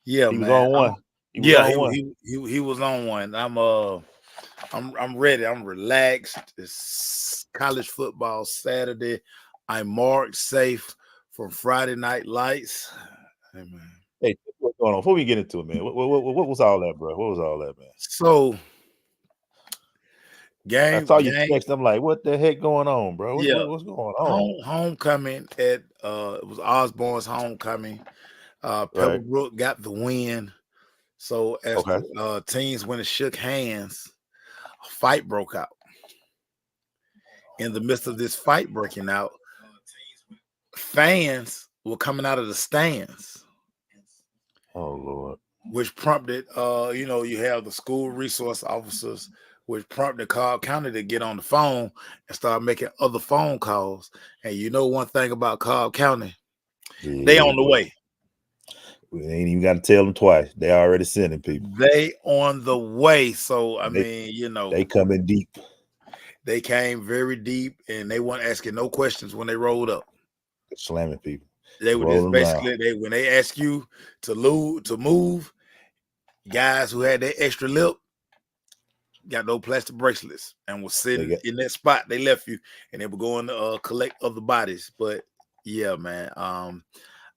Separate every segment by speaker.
Speaker 1: Yeah,
Speaker 2: He was
Speaker 1: man.
Speaker 2: on one. He was
Speaker 1: Yeah,
Speaker 2: on one.
Speaker 1: he was on one. I'm ready. I'm relaxed. It's college football Saturday. I'm marked safe from Friday night lights. Hey, man.
Speaker 2: Hey, what's going on? Before we get into it, man, what was all that, bro? What was all that, man?
Speaker 1: So
Speaker 2: I
Speaker 1: game
Speaker 2: saw you
Speaker 1: game
Speaker 2: text. I'm like, what the heck going on, bro?
Speaker 1: yeah.
Speaker 2: What's going on?
Speaker 1: Homecoming at it was Osborne's homecoming.
Speaker 2: Right.
Speaker 1: Pebblebrook got the win. So as
Speaker 2: Okay.
Speaker 1: the teams went and shook hands, a fight broke out. In the midst of this fight breaking out, fans were coming out of the stands,
Speaker 2: Oh Lord.
Speaker 1: which prompted you have the school resource officers, which prompted Cobb County to get on the phone and start making other phone calls. And you know one thing about Cobb County, they
Speaker 2: Yeah,
Speaker 1: on the
Speaker 2: boy.
Speaker 1: way.
Speaker 2: We ain't even got to tell them twice. They already sending people.
Speaker 1: They on the way. So I
Speaker 2: They,
Speaker 1: mean,
Speaker 2: they coming deep.
Speaker 1: they came very deep and they weren't asking no questions when they rolled up.
Speaker 2: Slamming people.
Speaker 1: They were just
Speaker 2: Rolling around.
Speaker 1: basically when they ask you to move, guys who had that extra lip got no plastic bracelets and was sitting in that spot. They left you and they were going to collect other bodies. But yeah, man.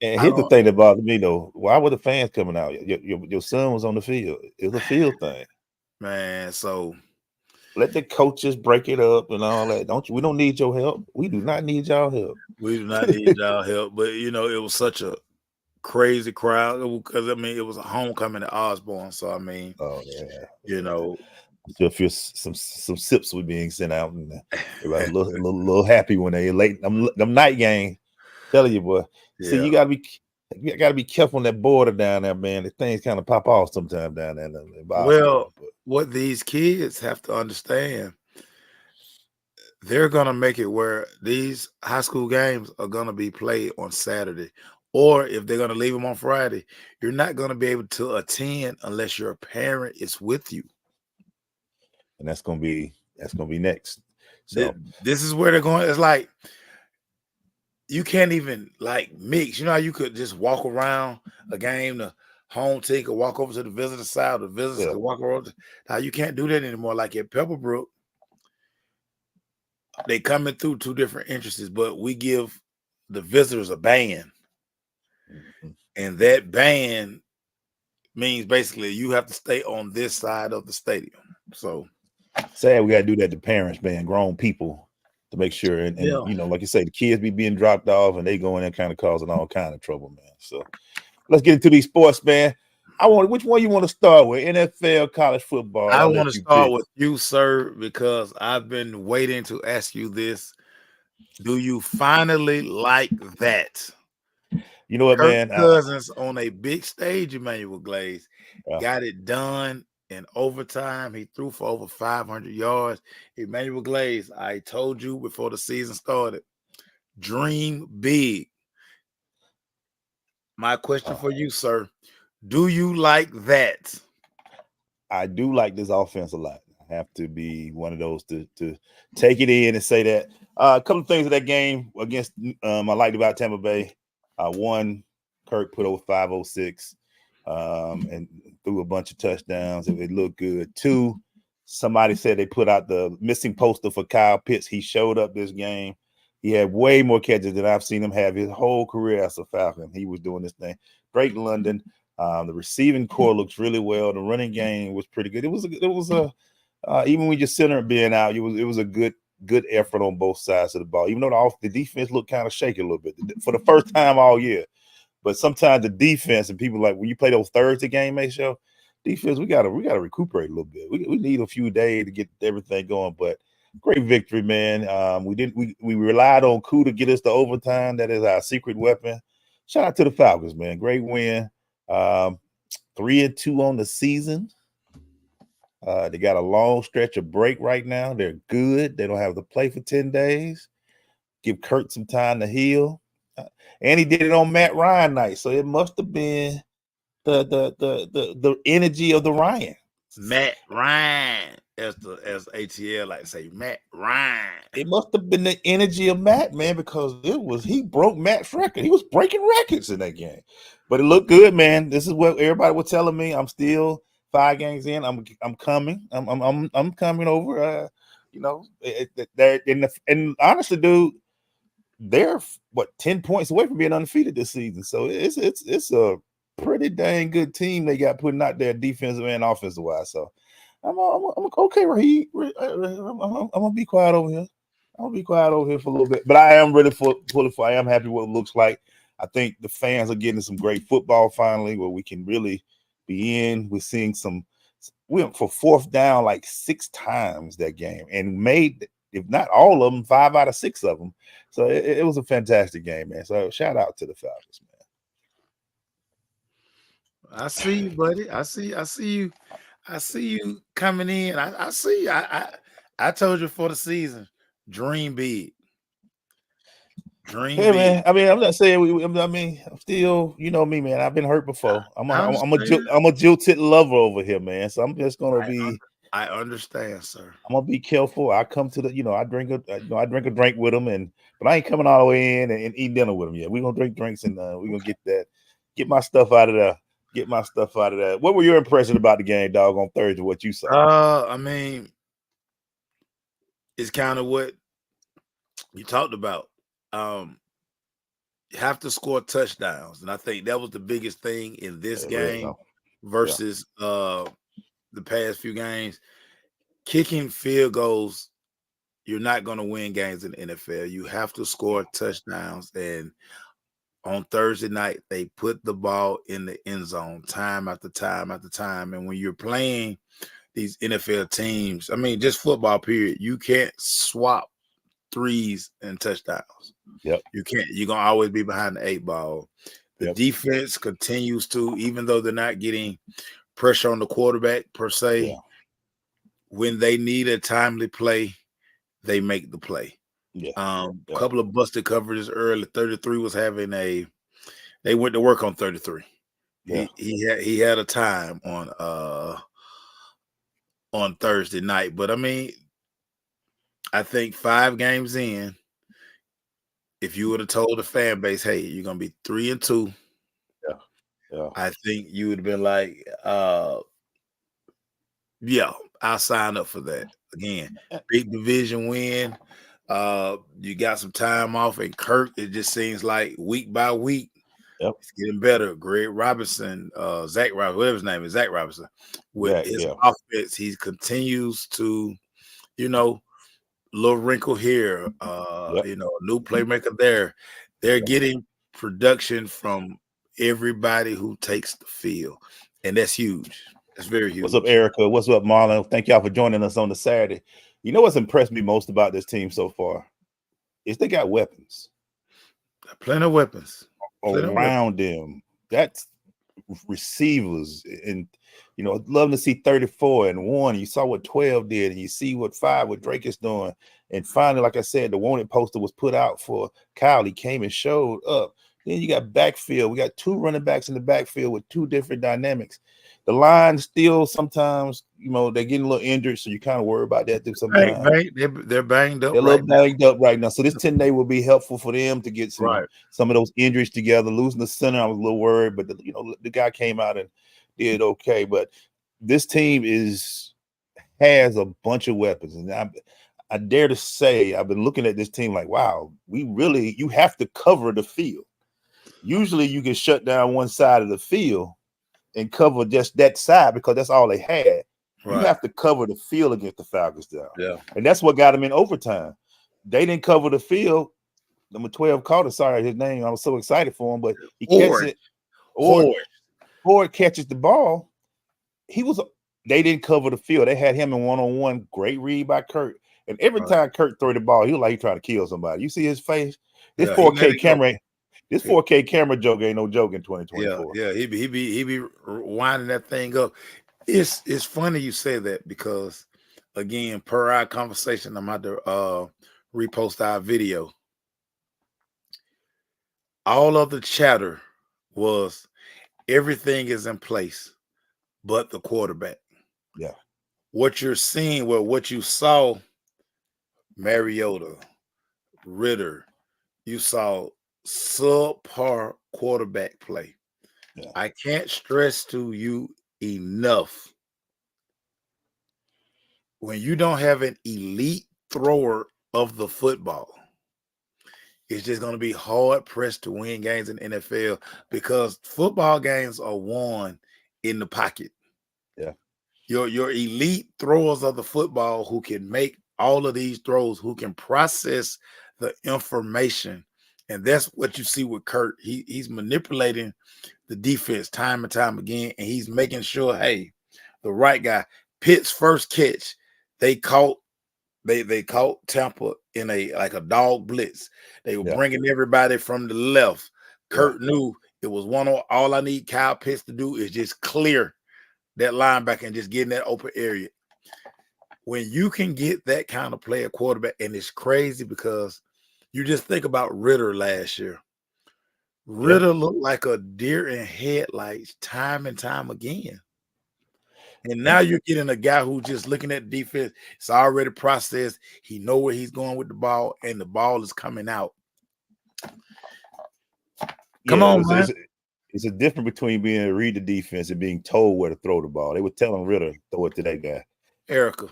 Speaker 2: And here's the thing that bothers me though. Why were the fans coming out? Your son was on the field. It was a field thing.
Speaker 1: Man, so
Speaker 2: let the coaches break it up and all that. We don't need your help. We do not need y'all help.
Speaker 1: We do not need y'all help. But it was such a crazy crowd because it was a homecoming at Osborne. So I mean,
Speaker 2: oh yeah,
Speaker 1: so
Speaker 2: feel some sips were being sent out and everybody a little happy when they late them night game. Telling you, boy. Yeah. See, you gotta be careful on that border down there, man. The things kind of pop off sometimes down there.
Speaker 1: Well, what these kids have to understand, they're gonna make it where these high school games are gonna be played on Saturday. Or if they're gonna leave them on Friday, you're not gonna be able to attend unless your parent is with you.
Speaker 2: And that's gonna be next. So
Speaker 1: this is where they're going. It's like you can't even like mix. You know how you could just walk around a game, the home team could walk over to the visitor side, the visitors could walk around. Now you can't do that anymore. Like at Pebblebrook, they coming through two different entrances, but we give the visitors a band. Mm-hmm. And that band means basically you have to stay on this side of the stadium. So
Speaker 2: sad we got to do that to parents, man, grown people, to make sure. And like you say, the kids be being dropped off and they go in there kind of causing all kind of trouble, man. So let's get into these sports, man. Which one you want to start with? NFL, college football?
Speaker 1: I want to start with you, sir, because I've been waiting to ask you this. Do you finally like that?
Speaker 2: You know what, man?
Speaker 1: Cousins on a big stage, Emmanuel Glaze, got it done in overtime. He threw for over 500 yards. Emmanuel Glaze, I told you before the season started, dream big. My question for you, sir, do you like that?
Speaker 2: I do like this offense a lot. I have to be one of those to take it in and say that. A couple of things of that game against I liked about Tampa Bay. One, Kirk put over 506 and threw a bunch of touchdowns. It looked good. Two, somebody said they put out the missing poster for Kyle Pitts. He showed up this game. He had way more catches than I've seen him have his whole career as a Falcon. He was doing this thing. Drake London. The receiving core looks really well. The running game was pretty good. It was even when your center being out, it was a good effort on both sides of the ball. Even though the defense looked kind of shaky a little bit for the first time all year. But sometimes the defense and people like when you play those Thursday game, Maceo, defense, we gotta recuperate a little bit. We need a few days to get everything going. But great victory, man. We relied on Koo to get us to overtime. That is our secret weapon. Shout out to the Falcons, man. Great win. 3-2 on the season. They got a long stretch of break right now. They're good. They don't have to play for 10 days. Give Kurt some time to heal. And he did it on Matt Ryan night. So it must have been the energy of the Ryan.
Speaker 1: Matt Ryan. as ATL like to say, Matt Ryan.
Speaker 2: It must have been the energy of Matt, man, because he broke Matt's record. He was breaking records in that game. But it looked good, man. This is what everybody was telling me. I'm still 5 games in. I'm coming. I'm coming over. And honestly, dude, they're 10 points away from being undefeated this season. So it's a pretty dang good team they got putting out there defensive and offensive wise. So I'm okay, Raheem. I'm gonna be quiet over here. I'm gonna be quiet over here for a little bit. But I am really I am happy what it looks like. I think the fans are getting some great football finally, where we can really be in. We're seeing we went for 4th down like 6 times that game and made, if not all of them, 5 out of 6 of them. So it was a fantastic game, man. So shout out to the Falcons, man.
Speaker 1: I see you, buddy. I see you. I see you coming in. I see you. I told you for the season, dream big. Dream
Speaker 2: Hey,
Speaker 1: big.
Speaker 2: man. I mean, I'm not saying I'm still, you know me, man. I've been hurt before. I'm a jilted lover over here, man. So I'm just gonna be.
Speaker 1: I understand, sir.
Speaker 2: I'm gonna be careful. I come to the, I drink a drink with them, but I ain't coming all the way in and eat dinner with them yet. We're gonna drink drinks and we're gonna get my stuff out of there. Get my stuff out of there. What were your impressions about the game, dog, on Thursday? What you saw?
Speaker 1: I mean, it's kind of what you talked about. You have to score touchdowns, and I think that was the biggest thing in this game versus the past few games. Kicking field goals, you're not going to win games in the NFL. You have to score touchdowns, and on Thursday night, they put the ball in the end zone time after time after time. And when you're playing these NFL teams, I mean, just football period, you can't swap threes and touchdowns.
Speaker 2: Yep.
Speaker 1: You can't. You're going to always be behind the 8 ball. The defense continues to, even though they're not getting pressure on the quarterback per se, when they need a timely play, they make the play. Couple of busted coverages early. 33 was having they went to work on 33. Yeah. He had a time on Thursday night. But I mean, I think 5 games in, if you would have told the fan base, hey, you're gonna be 3-2, I think you would have been like, yeah, I'll sign up for that. Again, big division win. You got some time off, and Kirk, it just seems like week by week, it's getting better. Greg Robinson, Zach Robinson, whatever his name is, Zach Robinson, with his offense, he continues to, little wrinkle here, new playmaker there. They're getting production from everybody who takes the field, and that's huge. That's very huge.
Speaker 2: What's up, Erica? What's up, Marlon? Thank y'all for joining us on the Saturday. You know what's impressed me most about this team so far is they got weapons.
Speaker 1: Plenty of weapons
Speaker 2: around them. That's receivers, and I'd love to see 34 and 1. You saw what 12 did, and you see what 5 what Drake is doing. And finally, like I said, the wanted poster was put out for Kyle. He came and showed up. Then you got backfield. We got 2 running backs in the backfield with 2 different dynamics. The line still sometimes, they're getting a little injured, so you kind of worry about that sometimes.
Speaker 1: They're banged up.
Speaker 2: They're a little banged up right now. So this 10-day will be helpful for them to get some of those injuries together. Losing the center, I was a little worried, but the guy came out and did okay. But this team has a bunch of weapons, and I dare to say I've been looking at this team like, wow, you have to cover the field. Usually you can shut down one side of the field and cover just that side because that's all they had. You have to cover the field against the Falcons down.
Speaker 1: Yeah.
Speaker 2: And that's what got them in overtime. They didn't cover the field. Number 12 Carter, sorry, his name. I was so excited for him, but he catches it. Ford catches the ball. They didn't cover the field. They had him in one-on-one. Great read by Kurt. And every time Kurt threw the ball, he was like he trying to kill somebody. You see his face? This 4K camera. This 4K camera joke ain't no joke in 2024.
Speaker 1: Yeah, he be winding that thing up. It's funny you say that because, again, per our conversation, I'm about to repost our video. All of the chatter was everything is in place, but the quarterback.
Speaker 2: Yeah.
Speaker 1: what you're seeing, well, what you saw, Mariota, Ritter, you saw subpar quarterback play.
Speaker 2: Yeah.
Speaker 1: I can't stress to you enough, when you don't have an elite thrower of the football, it's just going to be hard pressed to win games in the NFL, because football games are won in the pocket.
Speaker 2: Yeah.
Speaker 1: Your elite throwers of the football, who can make all of these throws, who can process the information. And that's what you see with Kurt. He's manipulating the defense time and time again, and he's making sure, hey, the right guy. Pitt's first catch, they caught they caught Tampa in a dog blitz. They were
Speaker 2: Yeah.
Speaker 1: bringing everybody from the left.
Speaker 2: Yeah.
Speaker 1: Kurt knew it was one on. All I need Kyle Pitts to do is just clear that linebacker and just get in that open area. When you can get that kind of player quarterback, and it's crazy because you just think about Ritter last year.
Speaker 2: Yeah.
Speaker 1: Ritter looked like a deer in headlights time and time again. And now you're getting a guy who's just looking at the defense. It's already processed. He know where he's going with the ball, and the ball is coming out. Come
Speaker 2: Yeah.
Speaker 1: on, man.
Speaker 2: It's a difference between being able to read the defense and being told where to throw the ball. They were telling Ritter, throw it to that guy.
Speaker 1: Erica,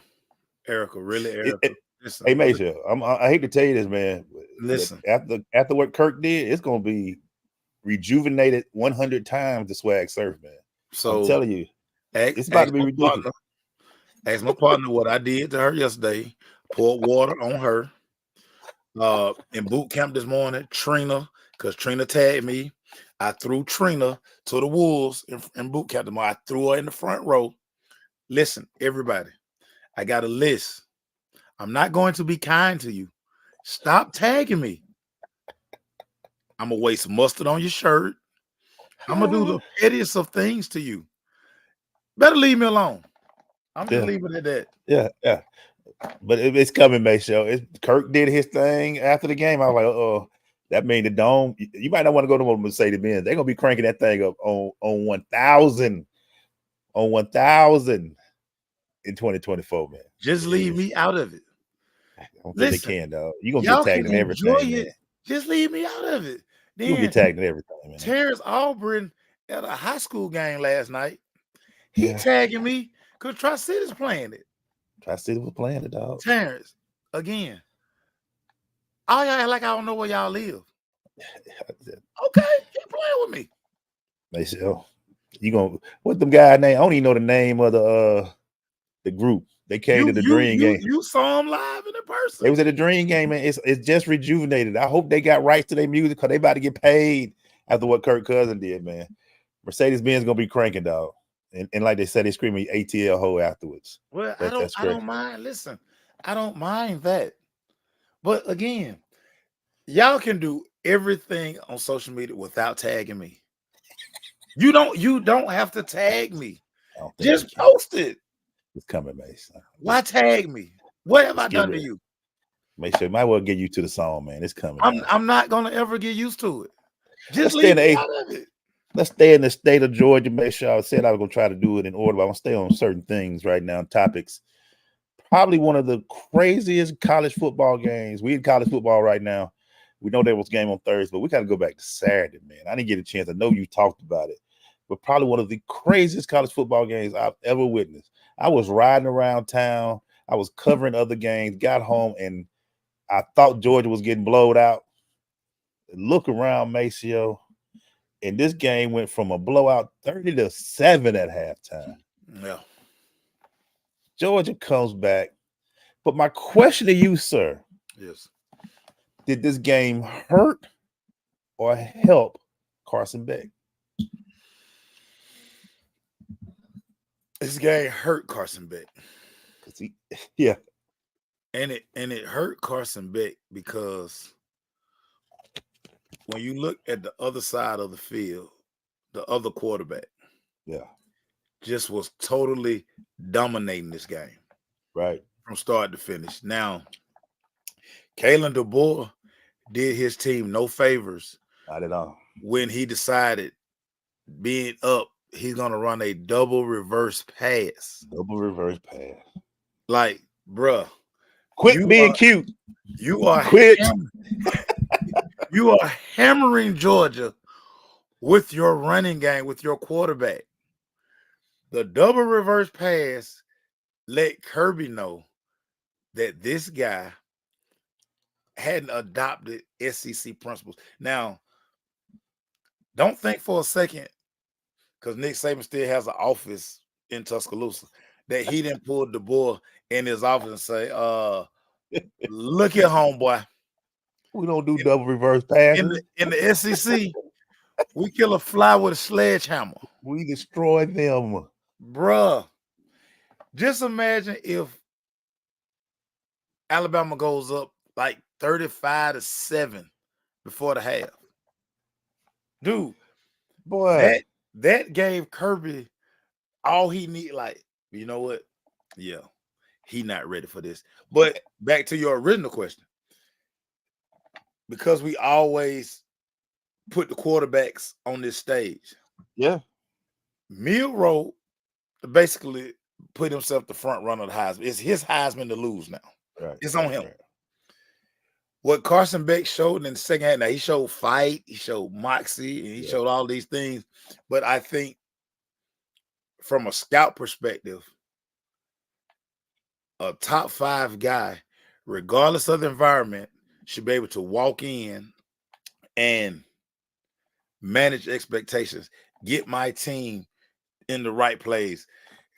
Speaker 1: really, Erica. Listen,
Speaker 2: Hey, Major, I hate to tell you this, man.
Speaker 1: listen.
Speaker 2: After what Kirk did, it's going to be rejuvenated 100 times the swag surf, man.
Speaker 1: So
Speaker 2: I'm telling you, it's about to be ridiculous.
Speaker 1: Ask my partner what I did to her yesterday. Poured water on her. In boot camp this morning, Trina, because Trina tagged me. I threw Trina to the wolves in boot camp tomorrow. I threw her in the front row. Listen, everybody, I got a list. I'm not going to be kind to you. Stop tagging me. I'm going to waste mustard on your shirt. I'm going to do the pettiest of things to you. Better leave me alone. I'm just leaving it at that.
Speaker 2: Yeah. But it's coming, Maceo. Kirk did his thing after the game. I was like, oh, that means the dome. You might not want to go to Mercedes-Benz. They're gonna be cranking that thing up on 1,000 in 2024, man.
Speaker 1: Just leave me out of it.
Speaker 2: I don't think they can, dog. You're gonna
Speaker 1: Y'all
Speaker 2: get tagged
Speaker 1: can
Speaker 2: in everything,
Speaker 1: enjoy it.
Speaker 2: man.
Speaker 1: Just leave me out of it.
Speaker 2: You'll
Speaker 1: Then
Speaker 2: get tagged in everything, man.
Speaker 1: Terrence Auburn at a high school game last night. He
Speaker 2: Yeah.
Speaker 1: tagging me because Tri-City's playing it.
Speaker 2: Tri-City was playing it, dog.
Speaker 1: Terrence, again. All y'all act like I don't know where y'all live. Okay, keep playing with me.
Speaker 2: Maceo, you gonna what them guy name? I don't even know the name of the group. They came to the Dream game.
Speaker 1: You saw them live in person.
Speaker 2: They was at the Dream game, and it's just rejuvenated. I hope they got rights to their music because they about to get paid after what Kirk Cousins did, man. Mercedes-Benz gonna be cranking, dog. And like they said, they screaming ATL ho afterwards.
Speaker 1: Well, I don't mind. Listen, I don't mind that. But again, y'all can do everything on social media without tagging me. You don't have to tag me. Just post it.
Speaker 2: It's coming, Mason.
Speaker 1: Why tag me? What have I done to you?
Speaker 2: Make sure it might well get you to the song, man. It's coming.
Speaker 1: I'm not gonna ever get used to it. Just leave me out of it.
Speaker 2: Let's stay in the state of Georgia. Make sure I said I was gonna try to do it in order, but I'm gonna stay on certain things right now. Topics. Probably one of the craziest college football games. We in college football right now. We know there was a game on Thursday, but we got to go back to Saturday, man. I didn't get a chance. I know you talked about it, but probably one of the craziest college football games I've ever witnessed. I was riding around town. I was covering other games, got home, and I thought Georgia was getting blowed out. Look around, Maceo, and this game went from a blowout 30-7 at halftime.
Speaker 1: Yeah.
Speaker 2: Georgia comes back. But my question to you, sir,
Speaker 1: yes,
Speaker 2: did this game hurt or help Carson Beck?
Speaker 1: This game hurt Carson Beck.
Speaker 2: Yeah.
Speaker 1: And it hurt Carson Beck because when you look at the other side of the field, the other quarterback, just was totally dominating this game.
Speaker 2: Right.
Speaker 1: From start to finish. Now, Kalen DeBoer did his team no favors.
Speaker 2: Not at all.
Speaker 1: When he decided being up, he's gonna run a double reverse pass.
Speaker 2: Double reverse pass.
Speaker 1: Like, bruh,
Speaker 2: Quit being cute.
Speaker 1: you are
Speaker 2: Quit.
Speaker 1: you are hammering Georgia with your running game, with your quarterback. The double reverse pass let Kirby know that this guy hadn't adopted SEC principles. Now, don't think for a second, because Nick Saban still has an office in Tuscaloosa, that he didn't pull the boy in his office and say, look here, homeboy.
Speaker 2: We don't do double reverse passes.
Speaker 1: In the SEC, we kill a fly with a sledgehammer.
Speaker 2: We destroy them.
Speaker 1: Bruh, just imagine if Alabama goes up like 35-7 before the half. Dude,
Speaker 2: boy,
Speaker 1: that gave Kirby all he need. Like, you know what? Yeah, he not ready for this. But back to your original question, because we always put the quarterbacks on this stage.
Speaker 2: Yeah,
Speaker 1: Milroe basically put himself the front runner of the Heisman. It's his Heisman to lose now.
Speaker 2: Right,
Speaker 1: it's on him.
Speaker 2: Right.
Speaker 1: What Carson Beck showed in the second half, now he showed fight, he showed moxie, and he showed all these things. But I think from a scout perspective, a top 5 guy, regardless of the environment, should be able to walk in and manage expectations, get my team in the right place.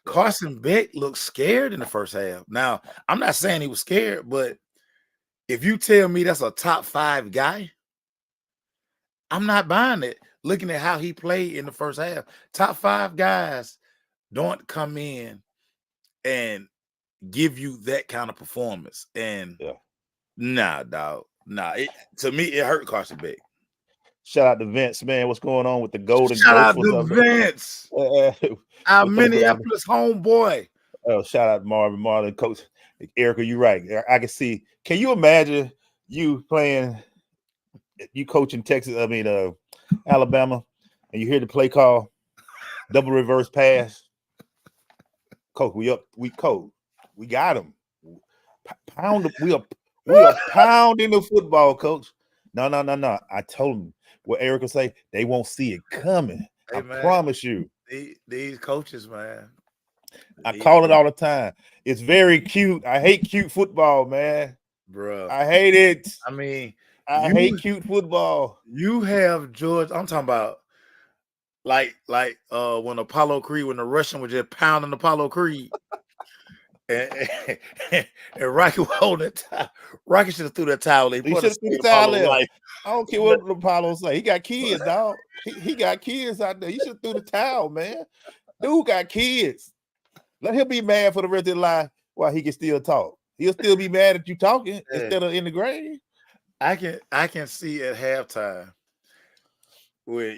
Speaker 1: Carson Beck looked scared in the first half. Now, I'm not saying he was scared, but if you tell me that's a top 5 guy, I'm not buying it. Looking at how he played in the first half, top 5 guys don't come in and give you that kind of performance. And nah, dog. Nah, to me, it hurt Carson Beck.
Speaker 2: Shout out to Vince, man. What's going on with the Golden
Speaker 1: Shout
Speaker 2: Ghost?
Speaker 1: out to Vince, our Minneapolis homeboy.
Speaker 2: Oh, shout out to Marlon, Coach Erica. You're right. I can see. Can you imagine you coaching Texas? I mean, Alabama, and you hear the play call, double reverse pass. Coach, we up. We got him. Pound. We are pounding the football, Coach. No. I told him what Erica say. They won't see it coming. Hey, I promise you.
Speaker 1: These coaches, man.
Speaker 2: I call it all the time. It's very cute. I hate cute football, man.
Speaker 1: Bro,
Speaker 2: I hate it.
Speaker 1: I mean,
Speaker 2: I hate cute football.
Speaker 1: You have George. I'm talking about like when Apollo Creed, when the Russian was just pounding Apollo Creed. and Rocky was holding that towel. Rocky should have threw that towel.
Speaker 2: He should have threw the towel in. I don't care what Apollo say. He got kids, dog. He got kids out there. You should have threw the towel, man. Dude got kids. Let him be mad for the rest of his life while he can still talk. He'll still be mad at you talking instead of in the grave.
Speaker 1: I can see at halftime where,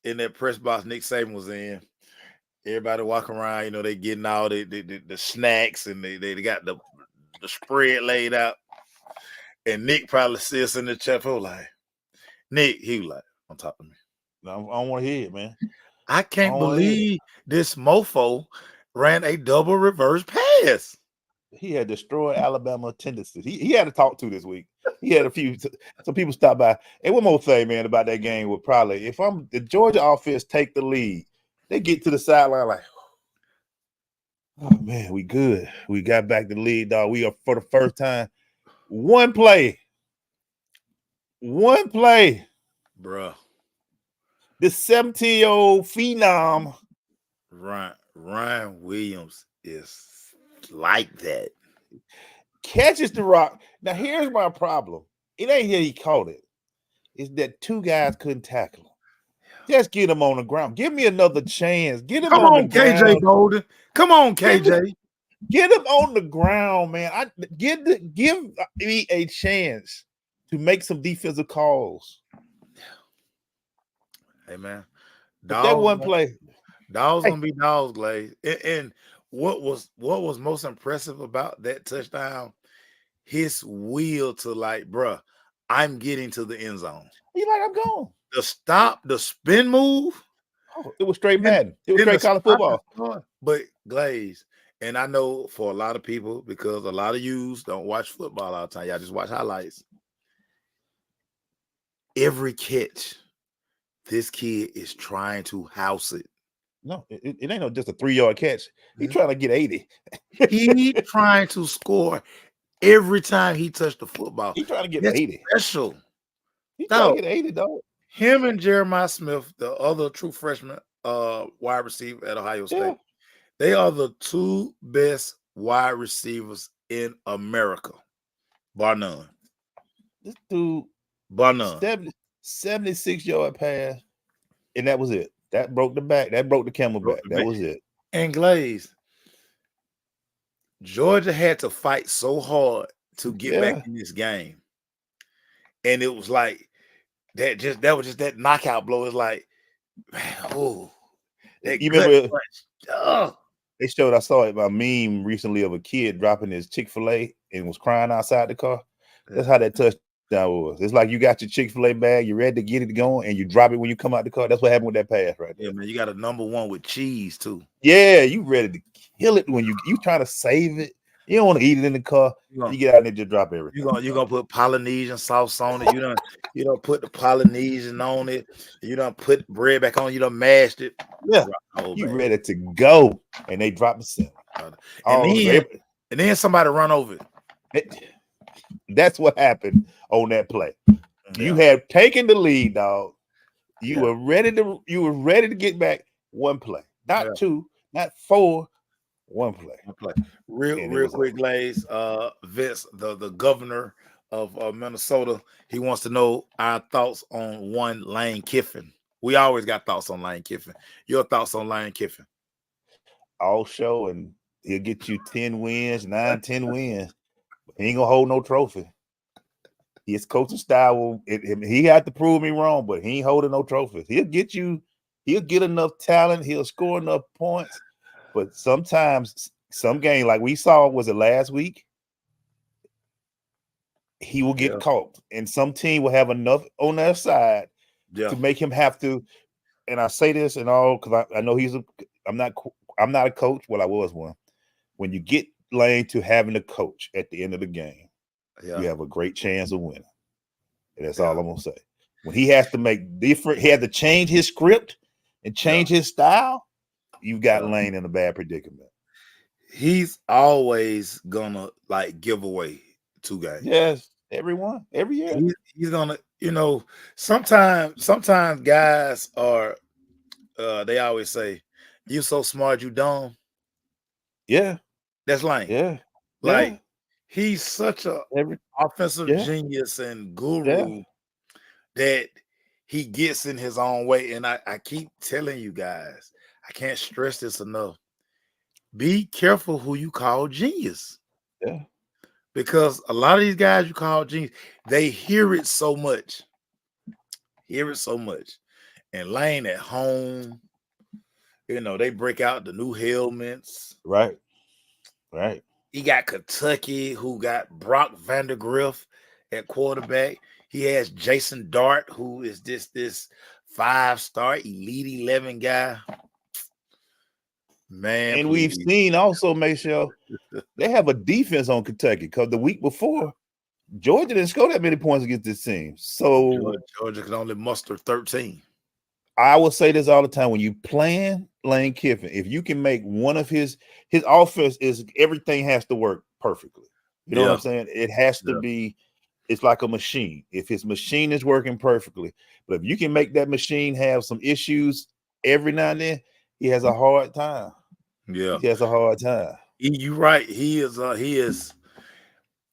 Speaker 1: in that press box Nick Saban was in, everybody walking around, they getting all the snacks and they got the spread laid out. And Nick probably sits in the chair like, Nick, he was like, on top of me.
Speaker 2: I don't want to hear it, man.
Speaker 1: I can't believe this mofo ran a double reverse pass.
Speaker 2: He had destroyed Alabama tendencies. He had to talk to this week. He had some people stop by. And one more thing, man, about that game would probably, if the Georgia offense take the lead, they get to the sideline like, oh man, we good. We got back the lead, dog. We are for the first time. One play.
Speaker 1: Bruh.
Speaker 2: This 17-year-old phenom.
Speaker 1: Ryan Williams is like that.
Speaker 2: Catches the rock. Now, here's my problem. It ain't that he caught it. It's that 2 guys couldn't tackle him. Just get him on the ground. Give me another chance. Get him on the ground.
Speaker 1: KJ Golden. Come on, KJ.
Speaker 2: Get him on the ground, man. Give me a chance to make some defensive calls.
Speaker 1: Hey, man.
Speaker 2: That one play.
Speaker 1: Dogs gonna be dogs, Glaze. And what was most impressive about that touchdown? His will to bruh, I'm getting to the end zone.
Speaker 2: He like, I'm going.
Speaker 1: The spin move.
Speaker 2: Oh, it was straight
Speaker 1: Then,
Speaker 2: Madden. It was
Speaker 1: then the
Speaker 2: straight college
Speaker 1: soccer
Speaker 2: football.
Speaker 1: start. But Glaze, and I know for a lot of people, because a lot of yous don't watch football all the time. Y'all just watch highlights. Every catch, this kid is trying to house it.
Speaker 2: No, it ain't no just a 3-yard catch. He
Speaker 1: Mhm.
Speaker 2: trying to get 80.
Speaker 1: He trying to score every time he touched the football.
Speaker 2: He trying to get
Speaker 1: That's
Speaker 2: 80.
Speaker 1: special.
Speaker 2: He trying
Speaker 1: Dog,
Speaker 2: to get 80, dog.
Speaker 1: him and Jeremiah Smith, the other true freshman wide receiver at Ohio State,
Speaker 2: Yeah.
Speaker 1: they are the two best wide receivers in America, bar none.
Speaker 2: This dude,
Speaker 1: Bar none.
Speaker 2: 76-yard pass, and that was it. That broke the back. That broke the camel back. That was it.
Speaker 1: And Glaze, Georgia had to fight so hard to get back in this game. And it was like that was just that knockout blow. It's like, man, oh, that
Speaker 2: You
Speaker 1: gut
Speaker 2: remember
Speaker 1: punch.
Speaker 2: they showed, I saw it, my meme recently of a kid dropping his Chick-fil-A and was crying outside the car. That's how that touchdown was. It's like you got your Chick-fil-A bag, you're ready to get it going, and you drop it when you come out the car. That's what happened with that pass right there.
Speaker 1: Yeah, man, you got a number one with cheese too.
Speaker 2: Yeah, you ready to kill it when you trying to save it. You don't want to eat it in the car. You get out and just drop everything.
Speaker 1: You're gonna put Polynesian sauce on it. You don't put the Polynesian on it. You don't put bread back on. You don't mashed it.
Speaker 2: Yeah, you ready to go, and they drop the center.
Speaker 1: And then somebody run over it.
Speaker 2: That's what happened on that play. Yeah. You had taken the lead, dog. You were ready to get back. One play, not two, not four. One play.
Speaker 1: Real quick, Glaze. Vince, the governor of Minnesota, he wants to know our thoughts on one Lane Kiffin. We always got thoughts on Lane Kiffin. Your thoughts on Lane Kiffin?
Speaker 2: All show, and he'll get you 10 wins, 10 wins. He ain't gonna hold no trophy. His coaching style he had to prove me wrong, but he ain't holding no trophies. He'll get enough talent, he'll score enough points. But sometimes some game, like we saw, was it last week? He will get caught, and some team will have enough on their side to make him have to. And I say this and all because I know I'm not a coach. Well, I was one. When you get Lane to having a coach at the end of the game, you have a great chance of winning. And that's all I'm gonna say. When he has to make different, he had to change his script and change his style. You got Lane in a bad predicament.
Speaker 1: He's always gonna give away 2 games.
Speaker 2: Yes, every year.
Speaker 1: He's gonna, sometimes guys are they always say, "You so smart, you dumb."
Speaker 2: Yeah.
Speaker 1: That's Lane. Yeah. He's such a offensive genius and guru that he gets in his own way. And I keep telling you guys, I can't stress this enough. Be careful who you call genius.
Speaker 2: Yeah.
Speaker 1: Because a lot of these guys you call genius, they hear it so much. And Lane at home, they break out the new helmets.
Speaker 2: Right.
Speaker 1: He got Kentucky, who got Brock Vandegrift at quarterback. He has Jason Dart, who is this 5-star Elite 11 guy. Man,
Speaker 2: and we've seen also, Maceo, they have a defense on Kentucky because the week before, Georgia didn't score that many points against this team. So
Speaker 1: Georgia can only muster 13.
Speaker 2: I will say this all the time: when you plan Lane Kiffin, if you can make one of his offense is everything has to work perfectly. You know what I'm saying? It has to be. It's like a machine. If his machine is working perfectly, but if you can make that machine have some issues every now and then, he has a hard time.
Speaker 1: Yeah,
Speaker 2: he has a hard time.
Speaker 1: You're right. He's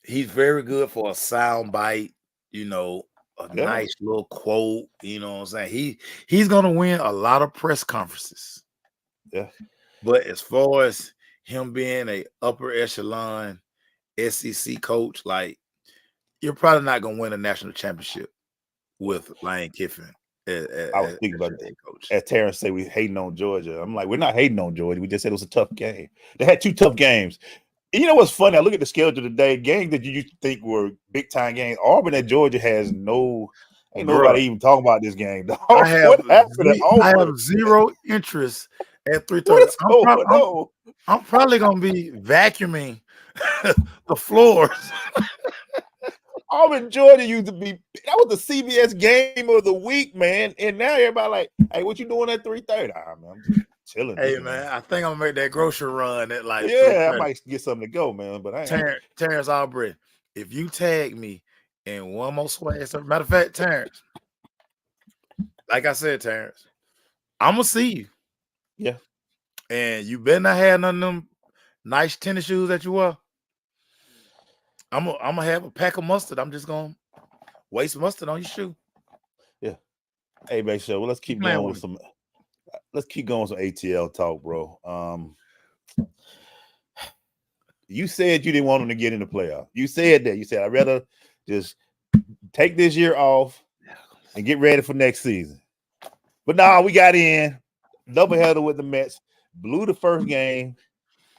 Speaker 1: very good for a sound bite. Nice little quote. You know what I'm saying? He's gonna win a lot of press conferences.
Speaker 2: Yeah,
Speaker 1: but as far as him being a upper echelon SEC coach, you're probably not gonna win a national championship with Lane Kiffin.
Speaker 2: I was thinking about that. Coach. As Terrence said, we hating on Georgia. I'm like, we're not hating on Georgia. We just said it was a tough game. They had 2 tough games. And you know what's funny? I look at the schedule today. Games that you used to think were big time games. Auburn at Georgia has no. Ain't
Speaker 1: Bruh,
Speaker 2: nobody even talking about this game, dog.
Speaker 1: I have
Speaker 2: What happened at
Speaker 1: I
Speaker 2: Auburn?
Speaker 1: have zero interest at
Speaker 2: What
Speaker 1: 3:30.
Speaker 2: is going on?
Speaker 1: I'm probably gonna be vacuuming the floors.
Speaker 2: Auburn, Georgia used to be that was the CBS game of the week, man. And now everybody like, hey, what you doing at 3:30? Man, I'm just chilling.
Speaker 1: Hey man, I think I'm gonna make that grocery run at like
Speaker 2: Yeah, I
Speaker 1: 3:30.
Speaker 2: might get something to go, man. But I ain't.
Speaker 1: Terrence Aubrey, if you tag me in one more swag, so matter of fact, Terrence, like I said, Terrence, I'm gonna see you.
Speaker 2: Yeah.
Speaker 1: And you better not have none of them nice tennis shoes that you wear. I'm gonna have a pack of mustard. I'm just gonna waste mustard on your shoe.
Speaker 2: Yeah. Hey, man, so well, let's keep going with some. Let's keep going with some ATL talk, bro. You said you didn't want them to get in the playoff. You said that. You said I'd rather just take this year off and get ready for next season. But nah, we got in doubleheader with the Mets, blew the first game,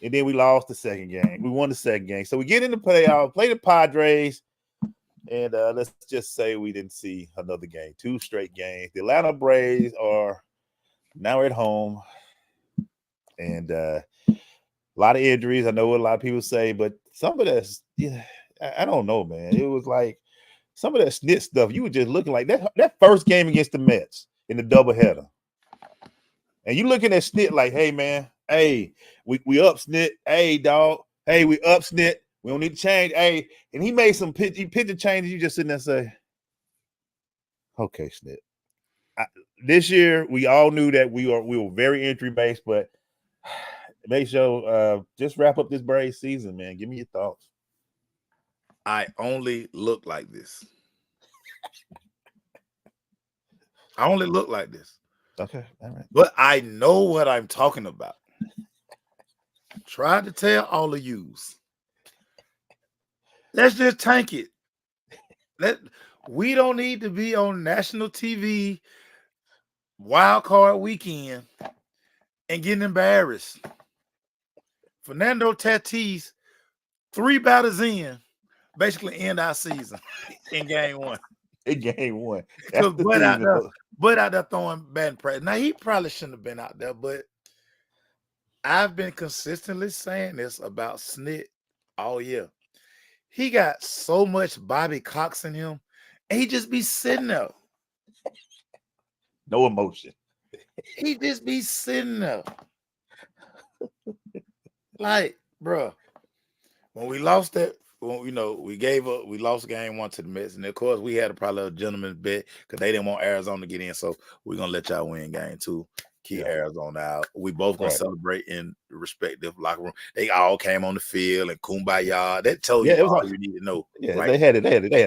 Speaker 2: and then we lost the second game. We won the second game. So we get in the playoff, play the Padres, and let's just say we didn't see another game. 2 straight games. The Atlanta Braves are now at home, and a lot of injuries. I know what a lot of people say, but some of that's, yeah, I don't know, man. It was like some of that snit stuff. You were just looking like that first game against the Mets in the doubleheader. And you looking at Snit like, hey, man, hey, we up Snit. Hey, dog. Hey, we up Snit. We don't need to change. Hey, and he made some pitcher changes. You just sitting there and say, okay, Snit. This year, we all knew that we were very injury based, but make sure just wrap up this Braves season, man. Give me your thoughts.
Speaker 1: I only look like this. I only look like this.
Speaker 2: Okay, all right.
Speaker 1: But I know what I'm talking about. Try to tell all of yous. Let's just tank it. We don't need to be on national TV wild card weekend and getting embarrassed. Fernando Tatis, 3 batters in, basically end our season in game 1.
Speaker 2: In game 1. That's the
Speaker 1: Bud out there throwing bad practice. Now, he probably shouldn't have been out there, but I've been consistently saying this about Snit all year. He got so much Bobby Cox in him, and he just be sitting there.
Speaker 2: No emotion.
Speaker 1: He just be sitting there. Like, bro, when we lost that, we gave up, we lost game 1 to the Mets, and of course we had probably a gentleman's bet because they didn't want Arizona to get in, so we're gonna let y'all win game 2. Keep Arizona out. We both gonna celebrate in the respective locker room. They all came on the field and kumbaya. That told you all you need to know.
Speaker 2: Yeah,
Speaker 1: right?
Speaker 2: they had a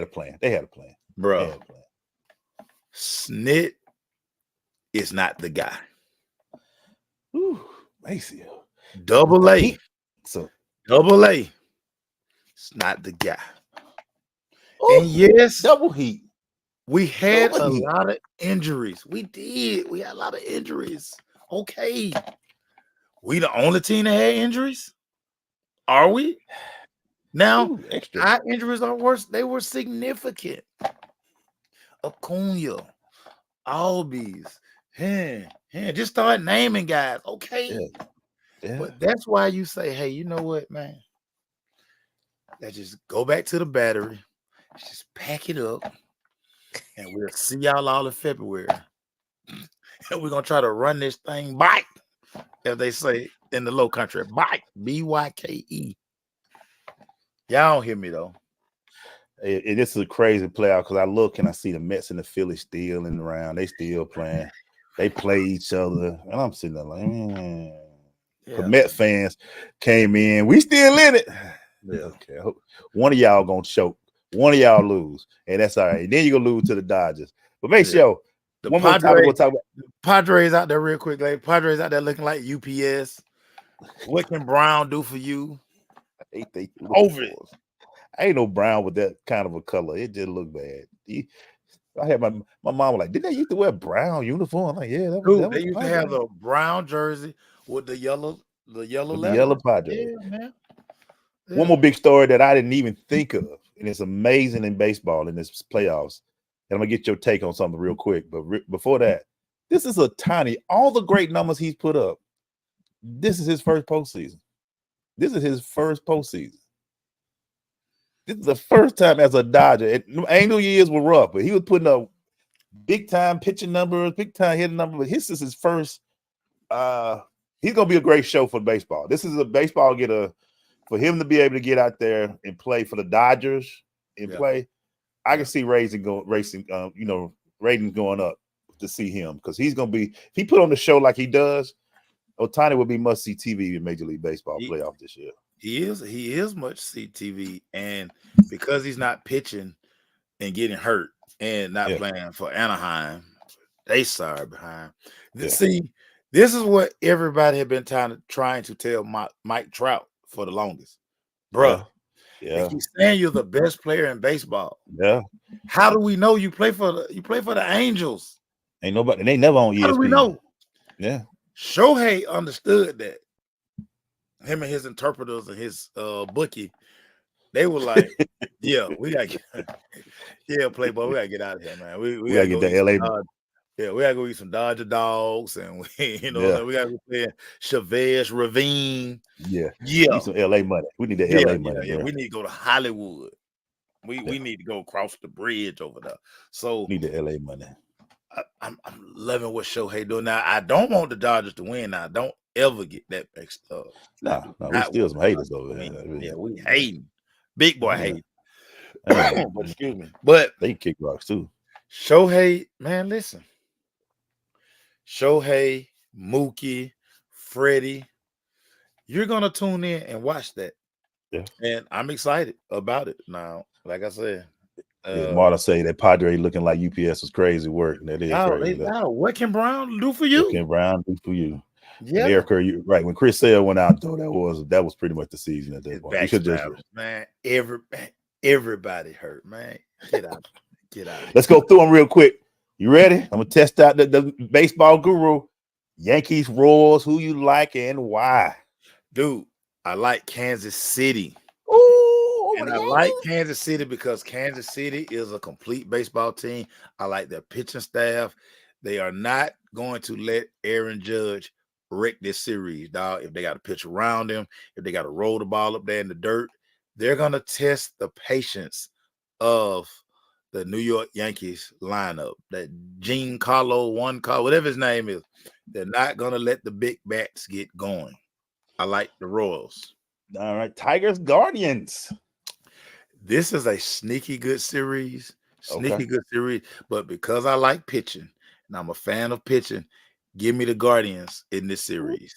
Speaker 2: plan. They had a plan.
Speaker 1: Bro. Snit is not the guy.
Speaker 2: Ooh, Maceo.
Speaker 1: Double A.
Speaker 2: So
Speaker 1: Double A. It's not the guy. Ooh, and yes,
Speaker 2: double heat.
Speaker 1: We had a lot of injuries. We did. We had a lot of injuries. Okay. We the only team that had injuries? Are we? Now, our injuries are worse. They were significant. Acuna, Albies, just start naming guys. Okay. Yeah. But that's why you say, hey, you know what, man? Let's just go back to the battery. Let's just pack it up. And we'll see y'all all in February. And we're going to try to run this thing bike, as they say in the low country. Bike. B-Y-K-E. Y'all don't hear me, though.
Speaker 2: This is a crazy playoff because I look and I see the Mets and the Phillies still in the round. They still playing. They play each other. And I'm sitting there like, The Met fans came in. We still in it. Yeah. Okay. One of y'all going to choke. One of y'all lose, and that's all right. And then you're gonna lose to the Dodgers. But make sure one more time we'll talk about
Speaker 1: Padres out there real quick. Like Padres out there looking like UPS. What can Brown do for you?
Speaker 2: Over it. I ain't no brown with that kind of a color. It just looked bad. I had my mom was like, didn't they used to wear brown uniform? I'm like, yeah, that was
Speaker 1: they used to have the brown jersey with the yellow
Speaker 2: Padres.
Speaker 1: Yeah, man.
Speaker 2: One more big story that I didn't even think of, and it's amazing in baseball in this playoffs. and I'm gonna get your take on something real quick. But before that, this is all the great numbers he's put up. This is his first postseason. This is his first postseason. This is the first time as a Dodger. Angel years were rough, but he was putting up big time pitching numbers, big time hitting numbers. But this is his first. He's gonna be a great show for baseball. This is a baseball for him to be able to get out there and play for the Dodgers and play. I can see ratings going up to see him because he's gonna be. If he put on the show like he does, Ohtani will be must see TV in Major League Baseball playoff this year.
Speaker 1: He is much see TV, and because he's not pitching and getting hurt and not playing for Anaheim, they sorry behind. See, this is what everybody had been trying to tell Mike Trout for the longest, bro. They keep saying you're the best player in baseball.
Speaker 2: Yeah.
Speaker 1: How do we know you play for the Angels?
Speaker 2: Ain't nobody. They never on ESPN.
Speaker 1: How do we know?
Speaker 2: Yeah.
Speaker 1: Shohei understood that. Him and his interpreters and his bookie, they were like, "Yeah, we gotta get, Playboy, we gotta get out of here, man. We
Speaker 2: gotta get to LA.
Speaker 1: We gotta go eat some Dodger dogs, and we gotta go play Chavez Ravine.
Speaker 2: Yeah, need some LA money. We need the LA money.
Speaker 1: Yeah, we need to go to Hollywood. We need to go across the bridge over there. So
Speaker 2: need the LA money.
Speaker 1: I'm loving what Shohei doing now. I don't want the Dodgers to win. Now, don't ever get that mixed up.
Speaker 2: No, we still some haters over there.
Speaker 1: Yeah, we hating. Big boy hating. But excuse me. But
Speaker 2: they kick rocks too.
Speaker 1: Shohei, man, listen. Shohei, Mookie, Freddie, you're gonna tune in and watch that.
Speaker 2: Yeah.
Speaker 1: And I'm excited about it now. Like I said.
Speaker 2: Marta say that Padre looking like UPS was crazy work. That is crazy.
Speaker 1: What can Brown do for you?
Speaker 2: What can Brown do for you?
Speaker 1: Yeah,
Speaker 2: and Eric Curry, right. When Chris Sale went out, though, that was pretty much the season at that point.
Speaker 1: Man, everybody hurt, man. Get out.
Speaker 2: Let's go through them real quick. You ready? I'm gonna test out the baseball guru. Yankees, Royals, who you like and why?
Speaker 1: Dude, I like Kansas City. And I like Kansas City because Kansas City is a complete baseball team. I like their pitching staff. They are not going to let Aaron Judge wreck this series, dog. If they got to pitch around him, if they got to roll the ball up there in the dirt, they're going to test the patience of the New York Yankees lineup. That Giancarlo, whatever his name is, they're not going to let the big bats get going. I like the Royals.
Speaker 2: All right, Tigers, Guardians.
Speaker 1: This is a sneaky good series. But because I like pitching and I'm a fan of pitching, give me the Guardians in this series.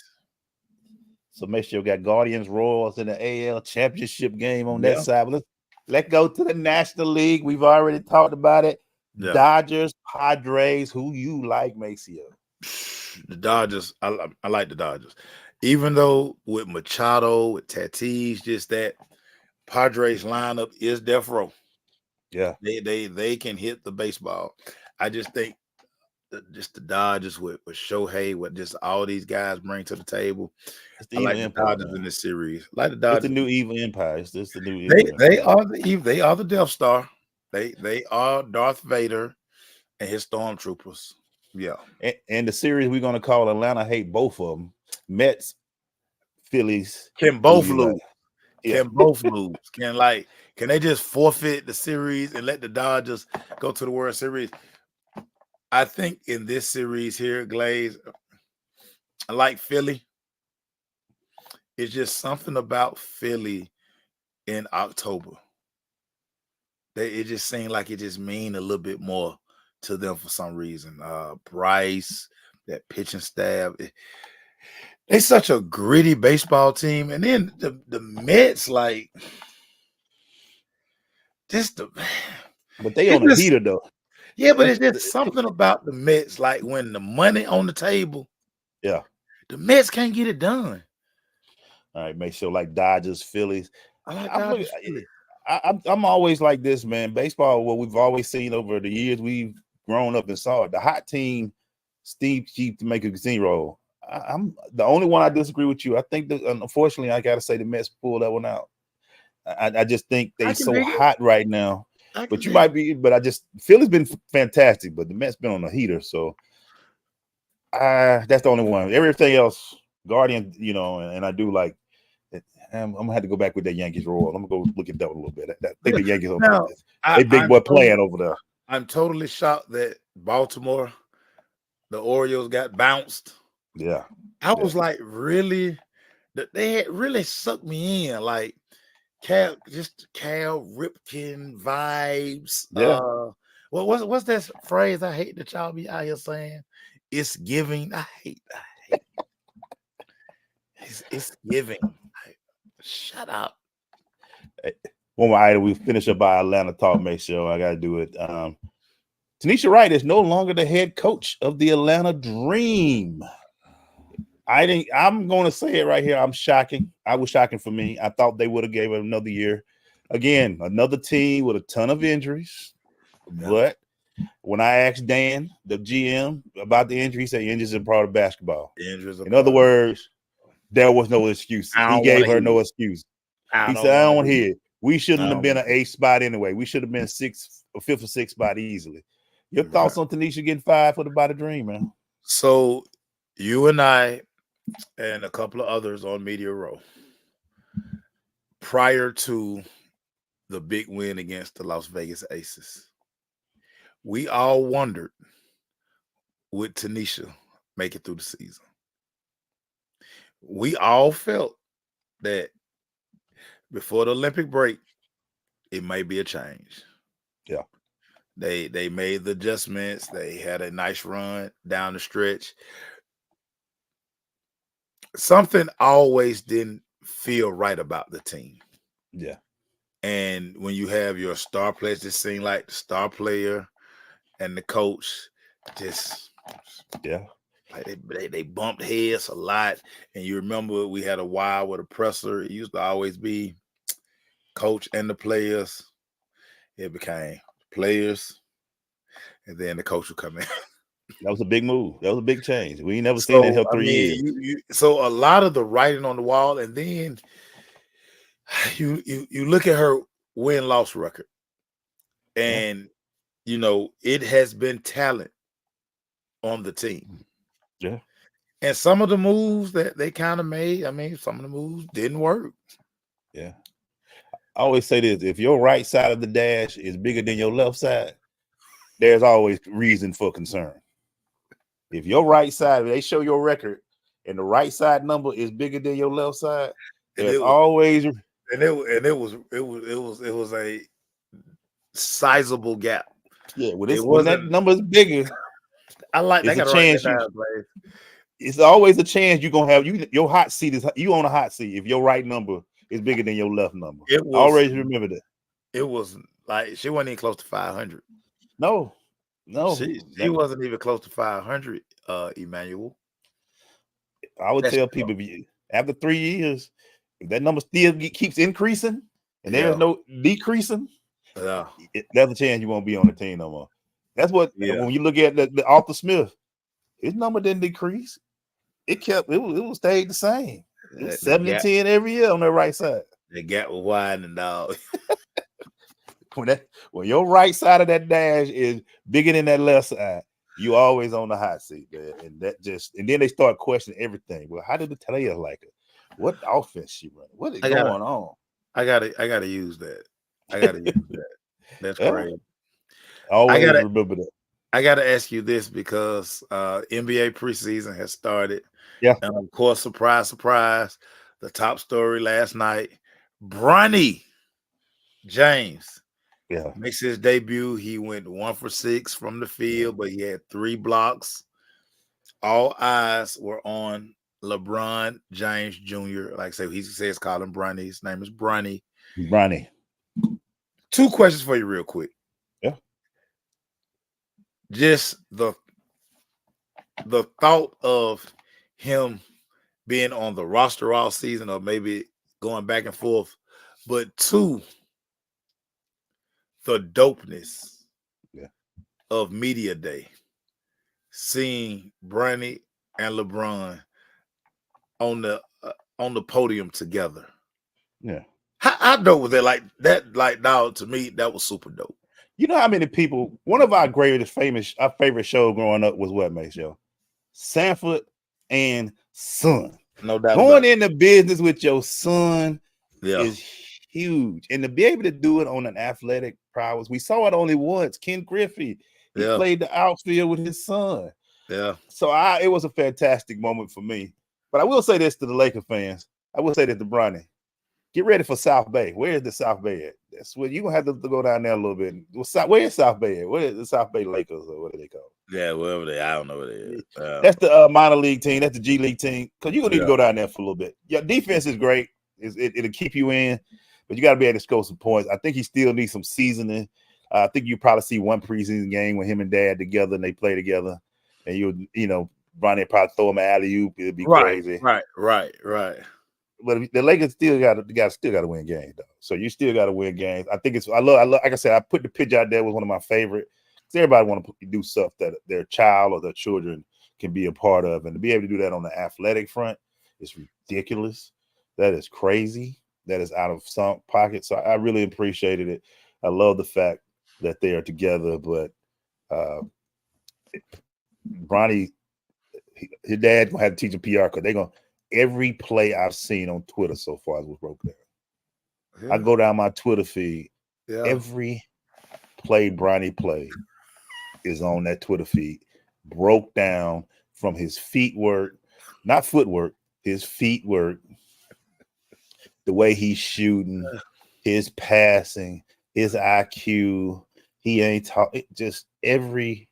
Speaker 2: So make sure you got Guardians, Royals in the AL championship game on that side. But let's go to the National League. We've already talked about it. Yeah. Dodgers, Padres. Who you like, Maceo?
Speaker 1: The Dodgers. I like the Dodgers. Even though with Machado, with Tatis, just that Padres lineup is death row.
Speaker 2: Yeah.
Speaker 1: They can hit the baseball. I just think just the Dodgers with Shohei, what just all these guys bring to the table. I like the Dodgers in this series. Like the Dodgers.
Speaker 2: It's the new evil empire. It's the new
Speaker 1: evil they are the Death Star. They are Darth Vader and his stormtroopers. Yeah.
Speaker 2: And the series we're gonna call Atlanta hate both of them. Mets, Phillies
Speaker 1: can both lose. Can both lose. Can they just forfeit the series and let the Dodgers go to the World Series? I think in this series here, Glaze, I like Philly. It's just something about Philly in October. It just seemed like it just mean a little bit more to them for some reason. Bryce, that pitching staff. They're such a gritty baseball team. And then the Mets, but
Speaker 2: they on the heater, though.
Speaker 1: Yeah, but it's just something about the Mets, like when the money on the table.
Speaker 2: Yeah.
Speaker 1: The Mets can't get it done.
Speaker 2: All right, make sure like Dodgers, Phillies.
Speaker 1: I like Dodgers, Phillies.
Speaker 2: I'm always like this, man. Baseball, what we've always seen over the years, we've grown up and saw it. The hot team, Steve Keep to make a zero. I'm the only one I disagree with you. I think that unfortunately I gotta say the Mets pulled that one out. I just think they're so hot right now.
Speaker 1: I can
Speaker 2: But you
Speaker 1: dig
Speaker 2: might be. But I just Philly's been fantastic, but the Mets been on a heater. So that's the only one. Everything else, Guardian, and I do like. I'm gonna have to go back with that Yankees roll. I'm gonna go look at that a little bit. I think the Yankees
Speaker 1: now.
Speaker 2: they big boy playing over there.
Speaker 1: I'm totally shocked that Baltimore, the Orioles, got bounced.
Speaker 2: Yeah,
Speaker 1: I was like, really? They had really sucked me in, like Cal Ripken vibes.
Speaker 2: yeah.
Speaker 1: What's that phrase I hate that y'all be out here saying? It's giving. I hate. It's giving. Shut up.
Speaker 2: One more item. We finish up our Atlanta talk. Make sure I gotta do it. Tanisha Wright is no longer the head coach of the Atlanta Dream. I'm going to say it right here. I'm shocking. I was shocking for me. I thought they would have gave it another year. Again, another team with a ton of injuries. Yeah. But when I asked Dan, the GM, about the injury, he said injuries are part of basketball. In other words, there was no excuse. He gave her no excuse. He said, I don't want to hear it. We shouldn't have been an 8th spot anyway. We should have been 5th or 6th spot easily. Your thoughts on Tanisha getting fired for the Dream, man?
Speaker 1: So you and I and a couple of others on Media Row, prior to the big win against the Las Vegas Aces, we all wondered, would Tanisha make it through the season? We all felt that before the Olympic break, it may be a change.
Speaker 2: Yeah.
Speaker 1: They made the adjustments. They had a nice run down the stretch. Something always didn't feel right about the team.
Speaker 2: Yeah.
Speaker 1: And when you have your star players, it seemed like the star player and the coach just like they bumped heads a lot. And you remember we had a while with a presser. It used to always be coach and the players. It became players, and then the coach would come in.
Speaker 2: That was a big move. That was a big change. We ain't never seen that in 3 years.
Speaker 1: So a lot of the writing on the wall, and then you look at her win-loss record, and it has been talent on the team.
Speaker 2: Yeah.
Speaker 1: And some of the moves that they kind of made, some of the moves didn't work.
Speaker 2: Yeah. I always say this: if your right side of the dash is bigger than your left side, there's always reason for concern. If your right side, they show your record, and the right side number is bigger than your left side, there's always
Speaker 1: it was a sizable gap.
Speaker 2: Yeah, when that number is bigger,
Speaker 1: I like that.
Speaker 2: It's always a chance you're gonna have your hot seat is you on a hot seat if your right number is bigger than your left number. Always remember that.
Speaker 1: It was like she wasn't even close to 500.
Speaker 2: No,
Speaker 1: she wasn't even close to 500. Emmanuel,
Speaker 2: I would tell people after 3 years, if that number still keeps increasing and there's no decreasing, there's a chance you won't be on the team no more. That's what when you look at the Arthur Smith, his number didn't decrease. It stayed the same. It was 70-10 every year on the right side.
Speaker 1: The gap was widening, dog.
Speaker 2: When your right side of that dash is bigger than that left side, you always on the hot seat, man. And then they start questioning everything. Well, how did the players like it? What offense she running? What is going on?
Speaker 1: I gotta use that. I gotta use that. That's great.
Speaker 2: Always remember that.
Speaker 1: I gotta ask you this because NBA preseason has started.
Speaker 2: Yeah.
Speaker 1: And of course, surprise, surprise, the top story last night, Bronny James makes his debut. He went 1 for 6 from the field, but he had 3 blocks. All eyes were on LeBron James Jr. Like I say, he says call him Bronny. His name is Bronny.
Speaker 2: Bronny.
Speaker 1: 2 questions for you real quick.
Speaker 2: Yeah.
Speaker 1: Just the thought of him being on the roster all season, or maybe going back and forth, but 2, the dopeness of media day, seeing Bronny and LeBron on the podium together.
Speaker 2: Yeah.
Speaker 1: How dope was that? Like that, like, dog, to me, that was super dope.
Speaker 2: You know how many people? One of our our favorite show growing up was what, Maceo? Sanford and Son.
Speaker 1: No doubt
Speaker 2: Going
Speaker 1: about it.
Speaker 2: into business with your son
Speaker 1: Yeah,
Speaker 2: is huge, and to be able to do it on an athletic prowess, we saw it only once. Ken Griffey, he
Speaker 1: yeah,
Speaker 2: played the outfield with his son.
Speaker 1: yeah.
Speaker 2: So it was a fantastic moment for me. But I will say this to the Laker fans. I will say this to Bronny. Get ready for South Bay. Where is the South Bay at? That's where you're gonna have to go down there a little bit. Where is South Bay at? Where is the South Bay Lakers, or what do they call it?
Speaker 1: Yeah, wherever they, I don't know what it is.
Speaker 2: That's the minor league team. That's the G League team. Because you're gonna need to
Speaker 1: Yeah,
Speaker 2: go down there for a little bit. Yeah, defense is great. It'll keep you in, but you got to be able to score some points. I think he still needs some seasoning. I think you probably see one preseason game with him and Dad together, and they play together. And Bronny probably throw him an alley oop. It'd be crazy.
Speaker 1: right.
Speaker 2: But the Lakers still got to win games, though. So you still got to win games. I think I love. Like I said, I put the pitch out there was one of my favorite. Because everybody want to do stuff that their child or their children can be a part of, and to be able to do that on the athletic front is ridiculous. That is crazy. That is out of some pocket. So I really appreciated it. I love the fact that they are together. But Bronny, his dad gonna have to teach him PR because they're gonna. Every play I've seen on Twitter so far was broke down.
Speaker 1: Yeah.
Speaker 2: I go down my Twitter feed.
Speaker 1: Yeah.
Speaker 2: Every play Bronny played is on that Twitter feed. Broke down from his feet work, not footwork, his feet work, the way he's shooting, his passing, his IQ. He ain't talking. Just every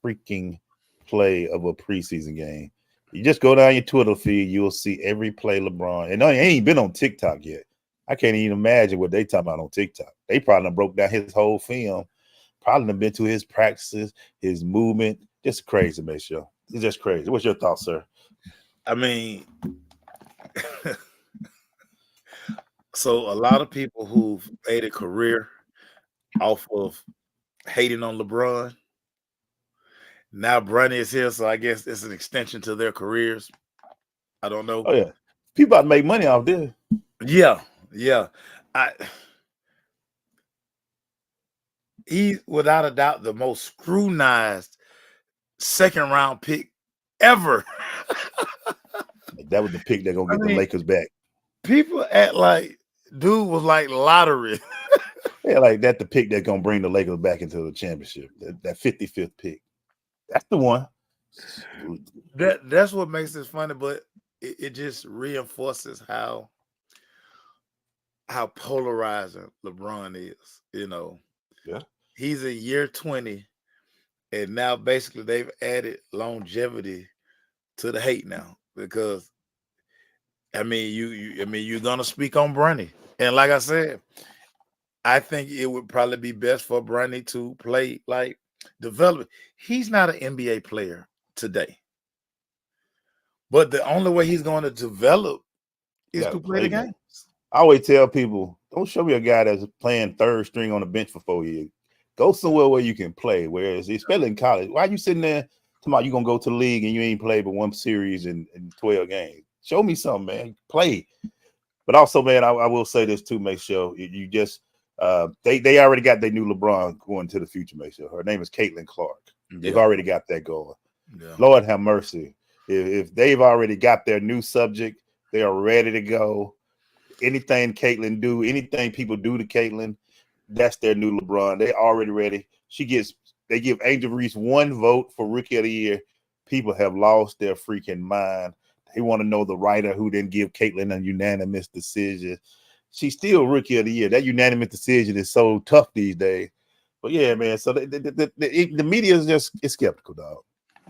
Speaker 2: freaking play of a preseason game. You just go down your Twitter feed, you'll see every play LeBron. And he ain't been on TikTok yet. I can't even imagine what they talking about on TikTok. They probably done broke down his whole film. Probably done been to his practices, his movement. Just crazy, Maceo. It's just crazy. What's your thoughts, sir?
Speaker 1: I mean, so a lot of people who've made a career off of hating on LeBron, now Bronny is here, so I guess it's an extension to their careers. I don't know.
Speaker 2: Oh, yeah. People about to make money off this.
Speaker 1: Yeah. He's without a doubt the most scrutinized second round pick ever.
Speaker 2: That was the pick that's gonna get the Lakers back.
Speaker 1: People act like dude was like lottery.
Speaker 2: Yeah, like that the pick that's gonna bring the Lakers back into the championship. That 55th pick. That's the one.
Speaker 1: That's what makes this funny, but it just reinforces how polarizing LeBron is.
Speaker 2: Yeah.
Speaker 1: He's in year 20, and now basically they've added longevity to the hate now because you're gonna speak on Bronny, and like I said, I think it would probably be best for Bronny to play like develop. He's not an NBA player today, but the only way he's going to develop is to play the games.
Speaker 2: I always tell people, don't show me a guy that's playing third string on the bench for 4 years. Go somewhere where you can play. Whereas, especially in college, why are you sitting there talking about you gonna go to the league and you ain't played but one series in 12 games? Show me something, man. Play. But also, man, I will say this too, Maceo. You just they already got their new LeBron going to the future, Maceo. Her name is Caitlin Clark. Yeah. They've already got that going. Yeah. Lord have mercy. If they've already got their new subject, they are ready to go. Anything Caitlin do, anything people do to Caitlin, that's their new LeBron. They already ready. They give Angel Reese 1 vote for Rookie of the Year. People have lost their freaking mind. They want to know the writer who didn't give Caitlin a unanimous decision. She's still Rookie of the Year. That unanimous decision is so tough these days. But yeah, man. So the media is just skeptical, dog.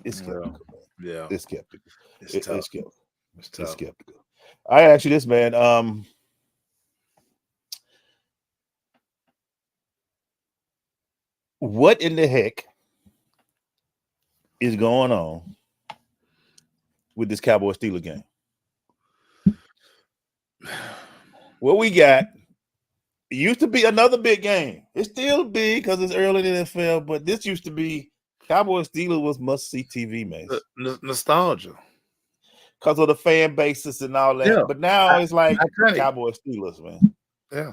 Speaker 2: It's skeptical, man.
Speaker 1: Yeah,
Speaker 2: it's skeptical.
Speaker 1: It's tough.
Speaker 2: It's skeptical.
Speaker 1: It's tough.
Speaker 2: It's skeptical. I ask you this, man. What in the heck is going on with this Cowboys-Steelers game? What we got, it used to be another big game. It's still big because it's early in the NFL, but this used to be Cowboys-Steelers was must-see TV, man.
Speaker 1: Nostalgia.
Speaker 2: Because of the fan bases and all that. Yeah. But now it's like Cowboys-Steelers, man.
Speaker 1: Yeah.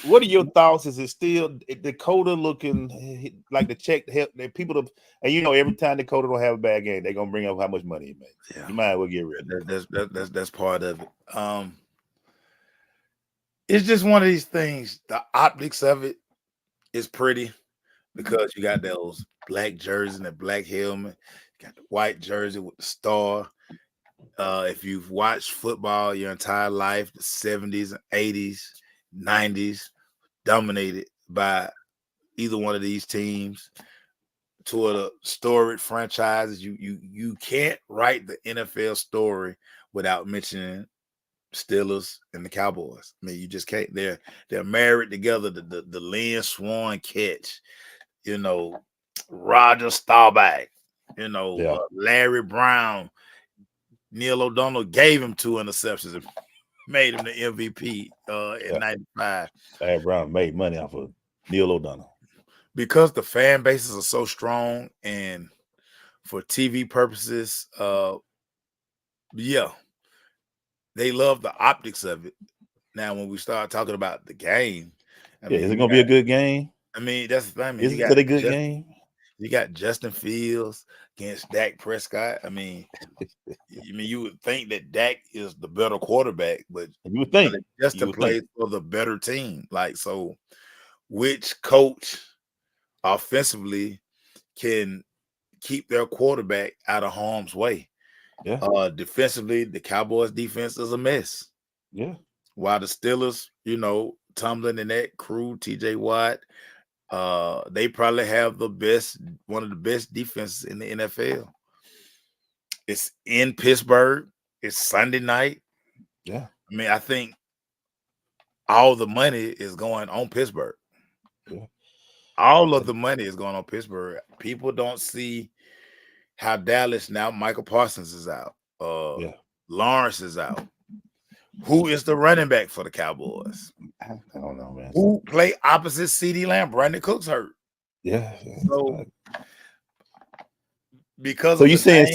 Speaker 2: What are your thoughts? Is it still Dakota looking like the check to help the people to, and every time Dakota don't have a bad game, they're gonna bring up how much money he makes.
Speaker 1: Yeah,
Speaker 2: You might as well get rid of it.
Speaker 1: that's part of it. It's just one of these things. The optics of it is pretty because you got those black jerseys and the black helmet. You got the white jersey with the star. If you've watched football your entire life, the 70s and 80s, 90s, dominated by either one of these teams. To the storied franchises, you can't write the NFL story without mentioning Steelers and the Cowboys. I mean, you just can't. They're married together. The Lynn Swan catch, Roger Staubach, Larry Brown, Neil O'Donnell gave him 2 interceptions and made him the MVP in '95.
Speaker 2: Larry Brown made money off of Neil O'Donnell
Speaker 1: Because the fan bases are so strong, and for TV purposes, they love the optics of it. Now, when we start talking about the game,
Speaker 2: is it gonna be a good game?
Speaker 1: I mean, that's the thing.
Speaker 2: Is it a good game?
Speaker 1: You got Justin Fields against Dak Prescott. I mean, you would think that Dak is the better quarterback, but
Speaker 2: you would think
Speaker 1: Justin plays for the better team. Like, so which coach offensively can keep their quarterback out of harm's way?
Speaker 2: Yeah.
Speaker 1: Defensively, the Cowboys defense is a mess.
Speaker 2: Yeah.
Speaker 1: While the Steelers, Tomlin and that crew, TJ Watt, they probably have one of the best defenses in the NFL. It's in Pittsburgh. It's Sunday night.
Speaker 2: Yeah.
Speaker 1: I mean, I think all the money is going on Pittsburgh.
Speaker 2: Yeah.
Speaker 1: All of the money is going on Pittsburgh. People don't see how Dallas now. Michael Parsons is out. Lawrence is out. Who is the running back for the Cowboys?
Speaker 2: I don't know, man.
Speaker 1: Who play opposite CeeDee Lamb? Brandon Cooks hurt.
Speaker 2: Yeah.
Speaker 1: So because
Speaker 2: so you saying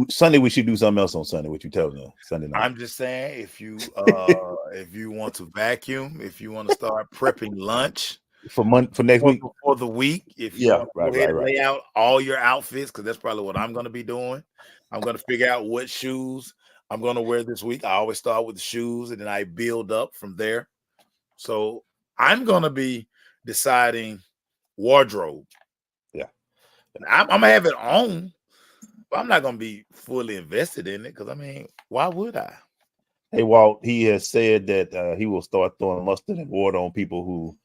Speaker 2: Sunday we should do something else on Sunday? What you telling me Sunday night?
Speaker 1: I'm just saying if you want to vacuum, if you want to start prepping lunch
Speaker 2: for next week
Speaker 1: for the week, if you want to lay out all your outfits, because that's probably what I'm going to be doing. I'm going to figure out what shoes I'm going to wear this week. I always start with the shoes and then I build up from there. So I'm going to be deciding wardrobe.
Speaker 2: Yeah.
Speaker 1: I'm going to have it on, but I'm not going to be fully invested in it because, I mean, why would I?
Speaker 2: Hey, Walt, he has said that he will start throwing mustard and water on people who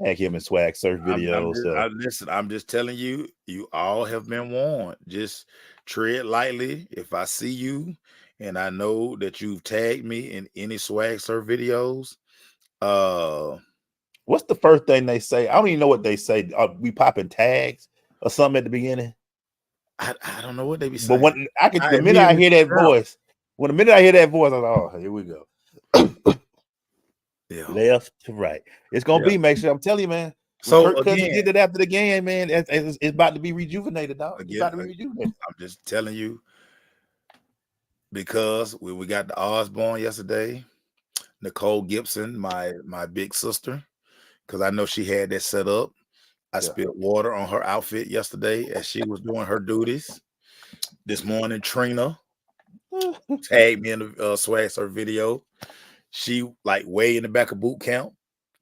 Speaker 2: tag him in swag surf videos.
Speaker 1: Listen, I'm just telling you, you all have been warned. Just tread lightly. If I see you and I know that you've tagged me in any swag surf videos,
Speaker 2: what's the first thing they say? I don't even know what they say. We popping tags or something at the beginning.
Speaker 1: I don't know what they be saying.
Speaker 2: But the minute I hear that voice, I was like, oh, here we go.
Speaker 1: Yeah.
Speaker 2: Left to right. It's gonna be, make sure I'm telling you, man.
Speaker 1: So
Speaker 2: Kirk Cousins did it after the game, man. It's about to be rejuvenated, dog. It's about to be rejuvenated.
Speaker 1: I'm just telling you, because when we got the Osborne yesterday, Nicole Gibson, my big sister, because I know she had that set up. I spilled water on her outfit yesterday as she was doing her duties. This morning, Trina tagged me in the swag surf video. She way in the back of boot camp.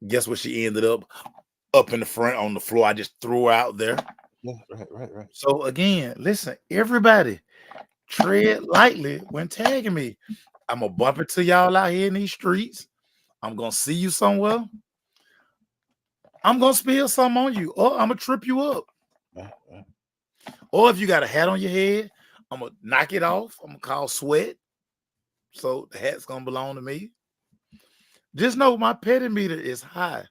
Speaker 1: Guess what? She ended up in the front on the floor. I just threw her out there.
Speaker 2: Yeah, right.
Speaker 1: So again, listen, everybody, tread lightly when tagging me. I'm gonna bump into y'all out here in these streets. I'm gonna see you somewhere. I'm gonna spill something on you, or I'm gonna trip you up.
Speaker 2: Right.
Speaker 1: Or if you got a hat on your head, I'm gonna knock it off. I'm gonna call sweat. So the hat's gonna belong to me. Just know my petty meter is high.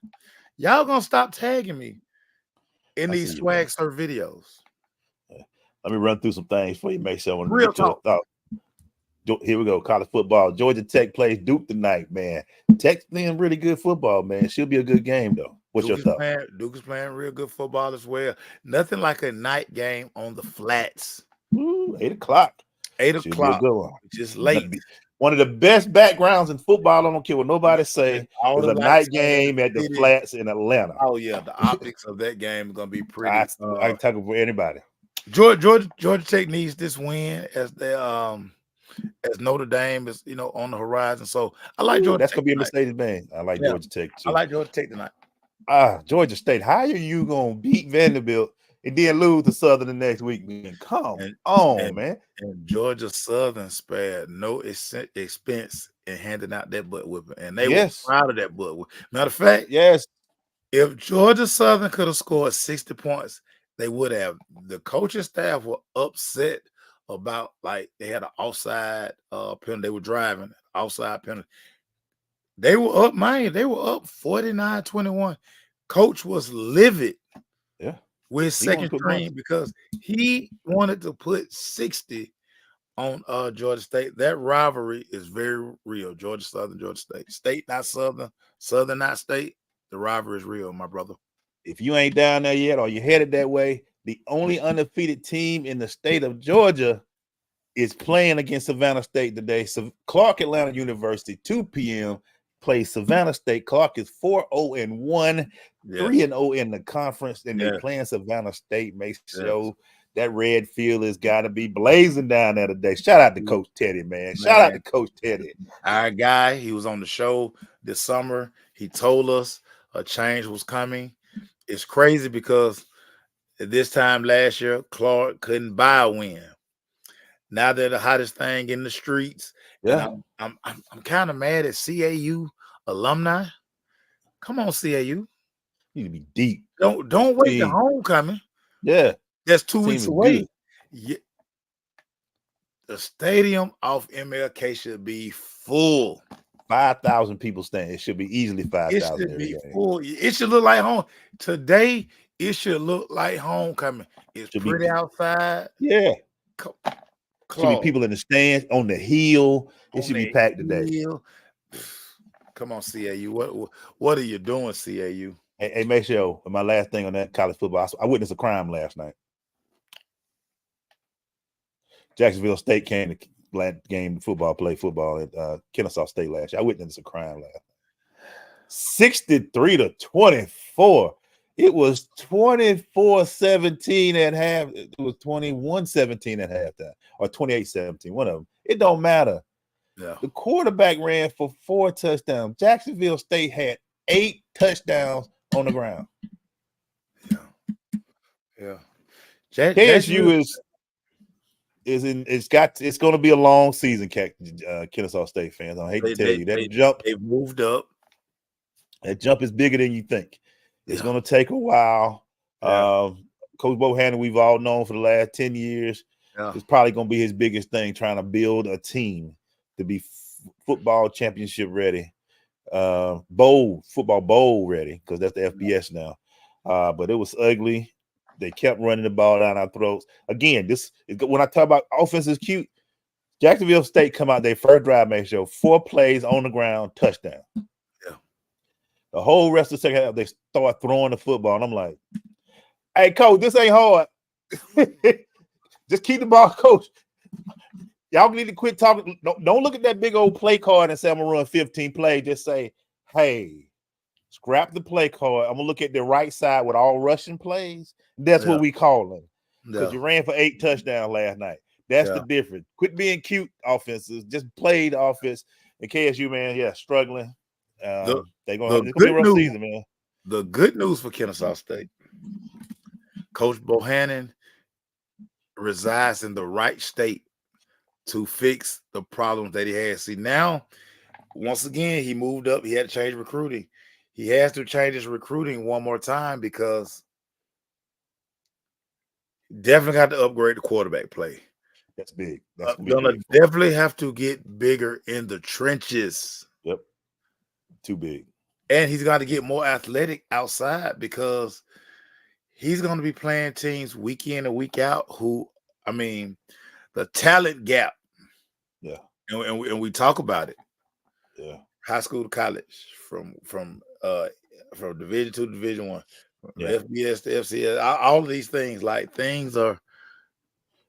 Speaker 1: Y'all gonna stop tagging me in these swag surf videos.
Speaker 2: Let me run through some things for you. Make sure I want to
Speaker 1: Real
Speaker 2: get your thought. Here we go. College football. Georgia Tech plays Duke tonight, man. Tech's playing really good football, man. Should be a good game, though. What's your thought?
Speaker 1: Duke is playing real good football as well. Nothing like a night game on the flats.
Speaker 2: Ooh, 8 o'clock.
Speaker 1: 8 o'clock.
Speaker 2: Good one.
Speaker 1: Just late.
Speaker 2: One of the best backgrounds in football, I don't care what nobody say,
Speaker 1: All
Speaker 2: is
Speaker 1: the
Speaker 2: a
Speaker 1: lights
Speaker 2: night
Speaker 1: on in
Speaker 2: game at
Speaker 1: the
Speaker 2: the
Speaker 1: city.
Speaker 2: Flats in Atlanta.
Speaker 1: Oh yeah, the optics of that game is gonna be pretty.
Speaker 2: I can talk for anybody.
Speaker 1: Georgia Tech needs this win as Notre Dame is on the horizon. So I like
Speaker 2: Ooh,
Speaker 1: Georgia
Speaker 2: that's
Speaker 1: Tech
Speaker 2: gonna be a
Speaker 1: tonight.
Speaker 2: Mercedes-Benz. I like
Speaker 1: Yeah,
Speaker 2: Georgia Tech
Speaker 1: I
Speaker 2: too.
Speaker 1: like Georgia Tech tonight.
Speaker 2: Georgia State. How are you gonna beat Vanderbilt and then lose to Southern the next week? Man, come
Speaker 1: And
Speaker 2: on,
Speaker 1: and
Speaker 2: man.
Speaker 1: and Georgia Southern spared no expense in handing out that butt whipping, and they were
Speaker 2: Yes,
Speaker 1: proud of that butt whipping. Matter of fact,
Speaker 2: yes.
Speaker 1: if Georgia Southern could have scored 60 points, they would have. The coaching staff were upset about like they had an offside penalty. They were driving outside penalty. They were up, man. They were up 49-21. Coach was livid
Speaker 2: Yeah.
Speaker 1: with
Speaker 2: He wanted
Speaker 1: second
Speaker 2: to put money.
Speaker 1: string because he wanted to put 60 on Georgia State. That rivalry is very real. Georgia Southern, Georgia State. State not Southern, Southern not State. The rivalry is real, my brother.
Speaker 2: If you ain't down there yet or you're headed that way, the only undefeated team in the state of Georgia is playing against Savannah State today. So Clark Atlanta University, 2 p.m. plays Savannah State. Clark is 4-0-1,
Speaker 1: Yes,
Speaker 2: 3-0 in the conference, and they
Speaker 1: yes,
Speaker 2: playing Savannah State. Makes
Speaker 1: yes.
Speaker 2: show that red field has got to be blazing down there today. Shout out to Coach Teddy, man. Shout out
Speaker 1: Man,
Speaker 2: to Coach Teddy.
Speaker 1: our guy, he was on the show this summer. He told us a change was coming. It's crazy because at this time last year, Clark couldn't buy a win. Now they're the hottest thing in the streets, and
Speaker 2: Yeah,
Speaker 1: I'm kind of mad at CAU alumni. Come on, CAU.
Speaker 2: need to be deep.
Speaker 1: Don't wait to
Speaker 2: Team,
Speaker 1: homecoming.
Speaker 2: yeah,
Speaker 1: That's
Speaker 2: this
Speaker 1: 2 weeks
Speaker 2: team is
Speaker 1: away.
Speaker 2: good.
Speaker 1: The stadium off MLK should be full.
Speaker 2: 5,000 people staying. It should be easily
Speaker 1: It
Speaker 2: 5,000
Speaker 1: should
Speaker 2: every
Speaker 1: be
Speaker 2: game.
Speaker 1: full. It should look like home. Today, it should look like homecoming. It's
Speaker 2: Should be,
Speaker 1: pretty outside.
Speaker 2: yeah. Should be
Speaker 1: Claude
Speaker 2: people in the stands on the hill. It
Speaker 1: on
Speaker 2: should be
Speaker 1: the
Speaker 2: packed today.
Speaker 1: hill. Come on, CAU. What are you doing, CAU?
Speaker 2: Hey, make sure. My last thing on that college football, I witnessed a crime last night. Jacksonville State came to game play football at Kennesaw State last year. I witnessed a crime last night. 63-24. It was 24-17 at half. It was 21-17 at halftime, or 28-17. One of them. It don't matter.
Speaker 1: Yeah.
Speaker 2: The quarterback ran for 4 touchdowns. Jacksonville State had 8 touchdowns on the ground.
Speaker 1: Yeah.
Speaker 2: KSU it's going to be a long season, Kennesaw State fans. I hate to tell you that jump.
Speaker 1: They've moved up.
Speaker 2: That jump is bigger than you think. It's going to take a while.
Speaker 1: Yeah.
Speaker 2: Coach Bohannon, we've all known for the last 10 years.
Speaker 1: Yeah.
Speaker 2: It's probably going to be his biggest thing, trying to build a team to be football championship ready, football bowl ready, because that's the FBS now. But it was ugly. They kept running the ball down our throats. Again, when I talk about offense is cute, Jacksonville State come out their first drive, make sure 4 plays on the ground, touchdown.
Speaker 1: Yeah.
Speaker 2: The whole rest of the second half, they start throwing the football. And I'm like, hey, coach, this ain't hard. Just keep the ball, coach. Y'all need to quit talking. Don't look at that big old play card and say, I'm going to run 15 plays. Just say, hey, scrap the play card. I'm going to look at the right side with all rushing plays. That's what we call them. Because you ran for 8 touchdowns last night. That's the difference. Quit being cute offenses. Just play the offense. And KSU, man, struggling. It's going to be a rough season, man.
Speaker 1: The good news for Kennesaw State, Coach Bohannon resides in the right state to fix the problems that he has. See, now, once again, he moved up. He had to change recruiting. He has to change his recruiting one more time because definitely got to upgrade the quarterback play.
Speaker 2: That's big. That's
Speaker 1: gonna definitely have to get bigger in the trenches.
Speaker 2: Yep. Too big.
Speaker 1: And he's got to get more athletic outside because he's going to be playing teams week in and week out the talent gap.
Speaker 2: Yeah.
Speaker 1: And we talk about it.
Speaker 2: Yeah.
Speaker 1: High school to college, from Division 2 to Division 1, from FBS to FCS, all of these things, things are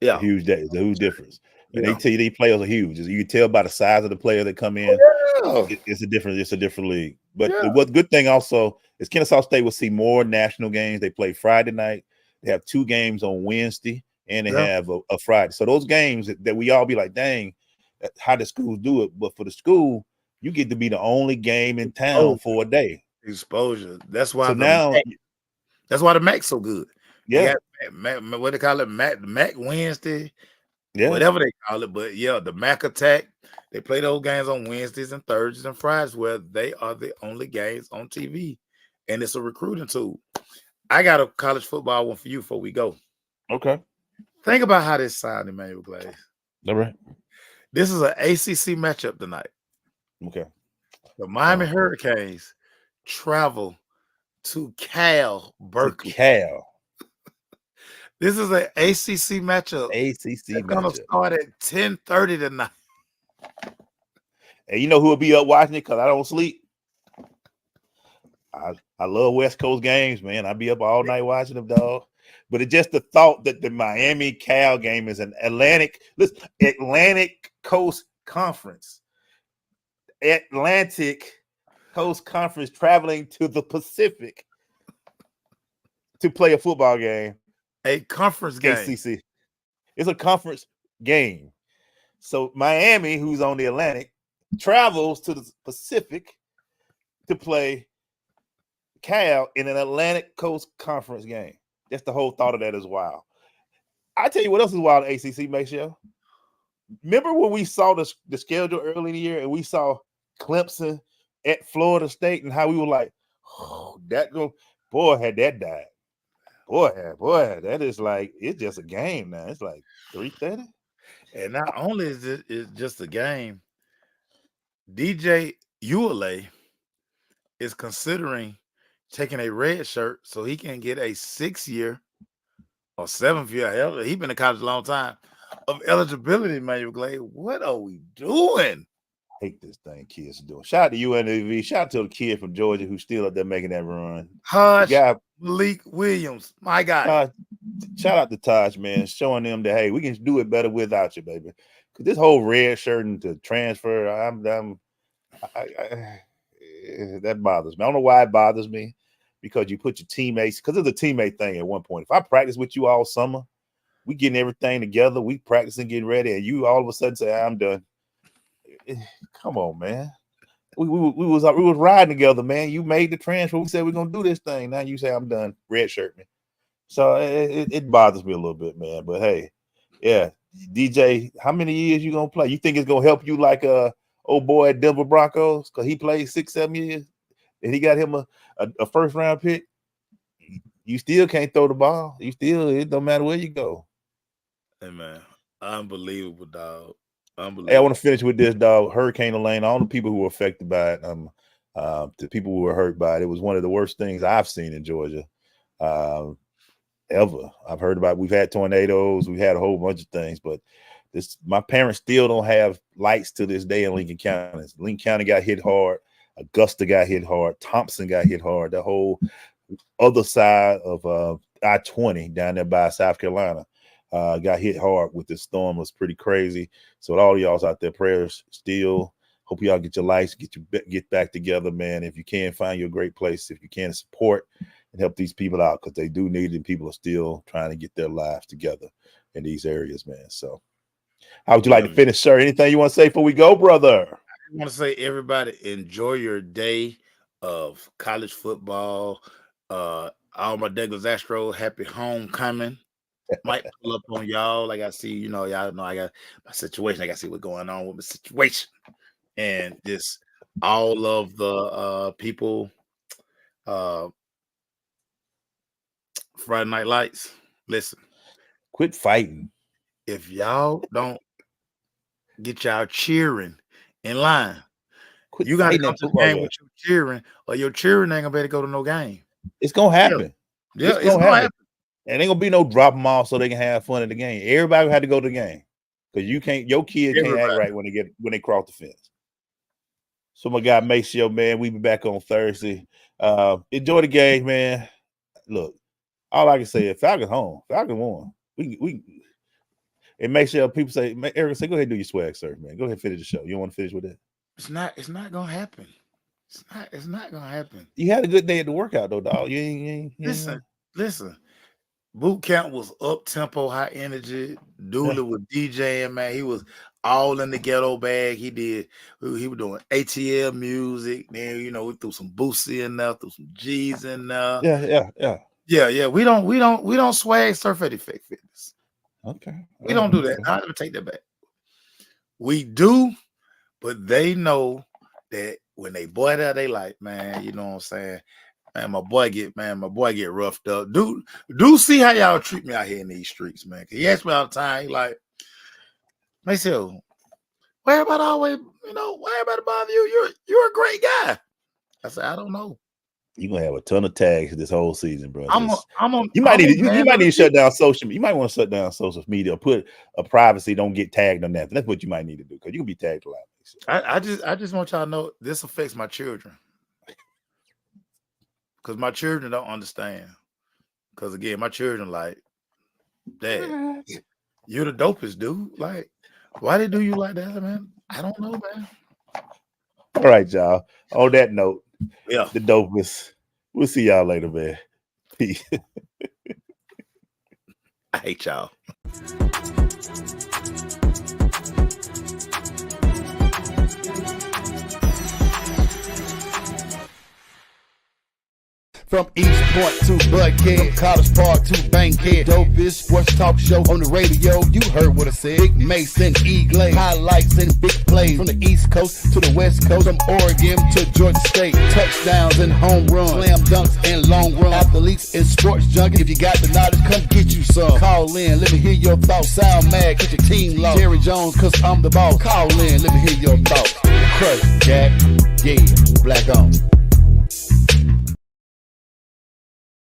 Speaker 2: a huge difference. and they
Speaker 1: Yeah.
Speaker 2: tell you these players are huge. You can tell by the size of the player that come in.
Speaker 1: Oh,
Speaker 2: It's a different league. But
Speaker 1: yeah.
Speaker 2: what good thing also is Kennesaw State will see more national games. They play Friday night. They have 2 games on Wednesday, and they
Speaker 1: Yeah.
Speaker 2: have a Friday. So those games that we all be like, dang, how the schools do it. But for the school, you get to be the only game in town
Speaker 1: Oh,
Speaker 2: for a day.
Speaker 1: exposure.
Speaker 2: So now,
Speaker 1: That's why the Mac's so good. They
Speaker 2: yeah,
Speaker 1: got what they call it, Mac Wednesday,
Speaker 2: yeah,
Speaker 1: whatever they call it. But yeah, the Mac Attack. They play those games on Wednesdays and Thursdays and Fridays, where they are the only games on TV, and it's a recruiting tool. I got a college football one for you before we go.
Speaker 2: okay,
Speaker 1: Think about how this sounded, Emmanuel Glaze.
Speaker 2: all right,
Speaker 1: This is an ACC matchup tonight.
Speaker 2: okay.
Speaker 1: The Miami Hurricanes travel to Cal
Speaker 2: To
Speaker 1: Berkeley.
Speaker 2: Cal,
Speaker 1: This is an ACC matchup.
Speaker 2: ACC
Speaker 1: It's gonna
Speaker 2: matchup.
Speaker 1: start at 10:30 tonight.
Speaker 2: And you know who will be up watching it because I don't sleep. I love West Coast games, man. I be up all night watching them, dog. But it's just the thought that the Miami Cal game is an Atlantic Coast Conference. Atlantic Coast Conference traveling to the Pacific to play a football game.
Speaker 1: A conference game.
Speaker 2: ACC. It's a conference game. So Miami, who's on the Atlantic, travels to the Pacific to play Cal in an Atlantic Coast Conference game. That's the whole thought of that is wild. I tell you what else is wild at ACC, Maceo. Remember when we saw the schedule early in the year and we saw Clemson at Florida State and how we were like, oh, boy, had that died. Boy, that is like, it's just a game now. It's like 3:30.
Speaker 1: And not only is it just a game, DJ ULA is considering taking a red shirt so he can get a 6-year or 7th year. He's been in college a long time of eligibility, Emmanuel Glaze. What are we doing?
Speaker 2: I hate this thing kids are doing. Shout out to UNLV. Shout out to the kid from Georgia who's still up there making that run.
Speaker 1: Hush,
Speaker 2: the guy,
Speaker 1: Malik Williams, my guy.
Speaker 2: Shout out to Taj, man, showing them that, hey, we can do it better without you, baby. Because this whole red shirt and to transfer, that bothers me. I don't know why it bothers me, because you put your teammates, because it's a teammate thing at one point. If I practice with you all summer, we getting everything together, we practicing, getting ready, and you all of a sudden say, I'm done. Come on, man. We was riding together, man. You made the transfer. We said we're gonna do this thing. Now you say I'm done. Red shirt me. So it bothers me a little bit, man. But hey, yeah, DJ, how many years you gonna play? You think it's gonna help you like old boy at Denver Broncos because he played 6-7 years and he got him a first round pick? You still can't throw the ball. It don't matter where you go.
Speaker 1: Hey man, unbelievable, dog. Unbelievable.
Speaker 2: Hey, I want to finish with this, dog. Hurricane Elaine, all the people who were affected by it, the people who were hurt by it, it was one of the worst things I've seen in Georgia ever. I've heard about, we've had tornadoes, we've had a whole bunch of things, but my parents still don't have lights to this day in Lincoln County. Lincoln County got hit hard. Augusta got hit hard. Thompson got hit hard. The whole other side of I-20 down there by South Carolina got hit hard with this storm. It was pretty crazy. So all y'all's out there, prayers still. Hope y'all get your lights, get back together, man. If you can, find you a great place. If you can, support and help these people out, because they do need it, and people are still trying to get their lives together in these areas, man. So how would you like to finish, sir? Anything you want to say before we go, brother?
Speaker 1: I want to say, everybody, enjoy your day of college football. All my Douglas Astro, happy homecoming. Might pull up on y'all. Like I see, y'all know I got my situation. I got to see what's going on with my situation. And just all of the people, Friday Night Lights, listen.
Speaker 2: Quit fighting.
Speaker 1: If y'all don't get y'all cheering in line, you got to come to the game with your cheering, or your cheering ain't gonna be able to go to no game.
Speaker 2: It's gonna happen.
Speaker 1: Yeah, it's gonna happen.
Speaker 2: And ain't gonna be no drop them off so they can have fun at the game. Everybody had to go to the game, because your kid can't act right when they cross the fence. So my guy Maceo, man, we be back on Thursday. Enjoy the game, man. Look, all I can say is Falcons home. Falcons won. it makes sure people say, Eric, say, go ahead and do your swag surf, man. Go ahead and finish the show. You don't want to finish with that?
Speaker 1: It's not gonna happen. It's not gonna happen.
Speaker 2: You had a good day at the workout though, dog. You ain't
Speaker 1: Listen. Boot camp was up tempo, high energy. Dooley was DJing, man. He was all in the ghetto bag. He was doing ATL music. Then we threw some Boosie in there, threw some G's in there. Yeah. We don't swag surf at Effect Fitness.
Speaker 2: Okay.
Speaker 1: We don't do that. I'm gonna take that back. We do, but they know that when they boy there, they like, man, you know what I'm saying? Man, my boy get roughed up. Do see how y'all treat me out here in these streets, man. Cause he asks me all the time, he like, Maceo, why everybody always, why everybody bother you? You're a great guy. I said, I don't know.
Speaker 2: You're gonna have a ton of tags this whole season, bro.
Speaker 1: You might need
Speaker 2: to shut down social media. You might want to shut down social media or put a privacy, don't get tagged on that. That's what you might need to do, because you can be tagged a lot.
Speaker 1: I just want y'all to know this affects my children. Because my children don't understand. Because again, my children like, Dad, you're the dopest, dude. Like, why they do you like that, man? I don't know, man.
Speaker 2: All right, y'all. On that note,
Speaker 1: yeah,
Speaker 2: the dopest. We'll see y'all later, man. Peace.
Speaker 1: I hate y'all.
Speaker 3: From East Point to Buckhead, College Park to Bankhead, Dopest Sports Talk Show on the radio. You heard what I said. Big Mason, EGlaze, highlights and big plays from the East Coast to the West Coast, from Oregon to Georgia State. Touchdowns and home runs, slam dunks and long runs, athletes and sports junkies. If you got the knowledge, come get you some. Call in, let me hear your thoughts. Sound mad, get your team lost. Jerry Jones, cause I'm the boss. Call in, let me hear your thoughts. Crush, Jack, yeah, black on.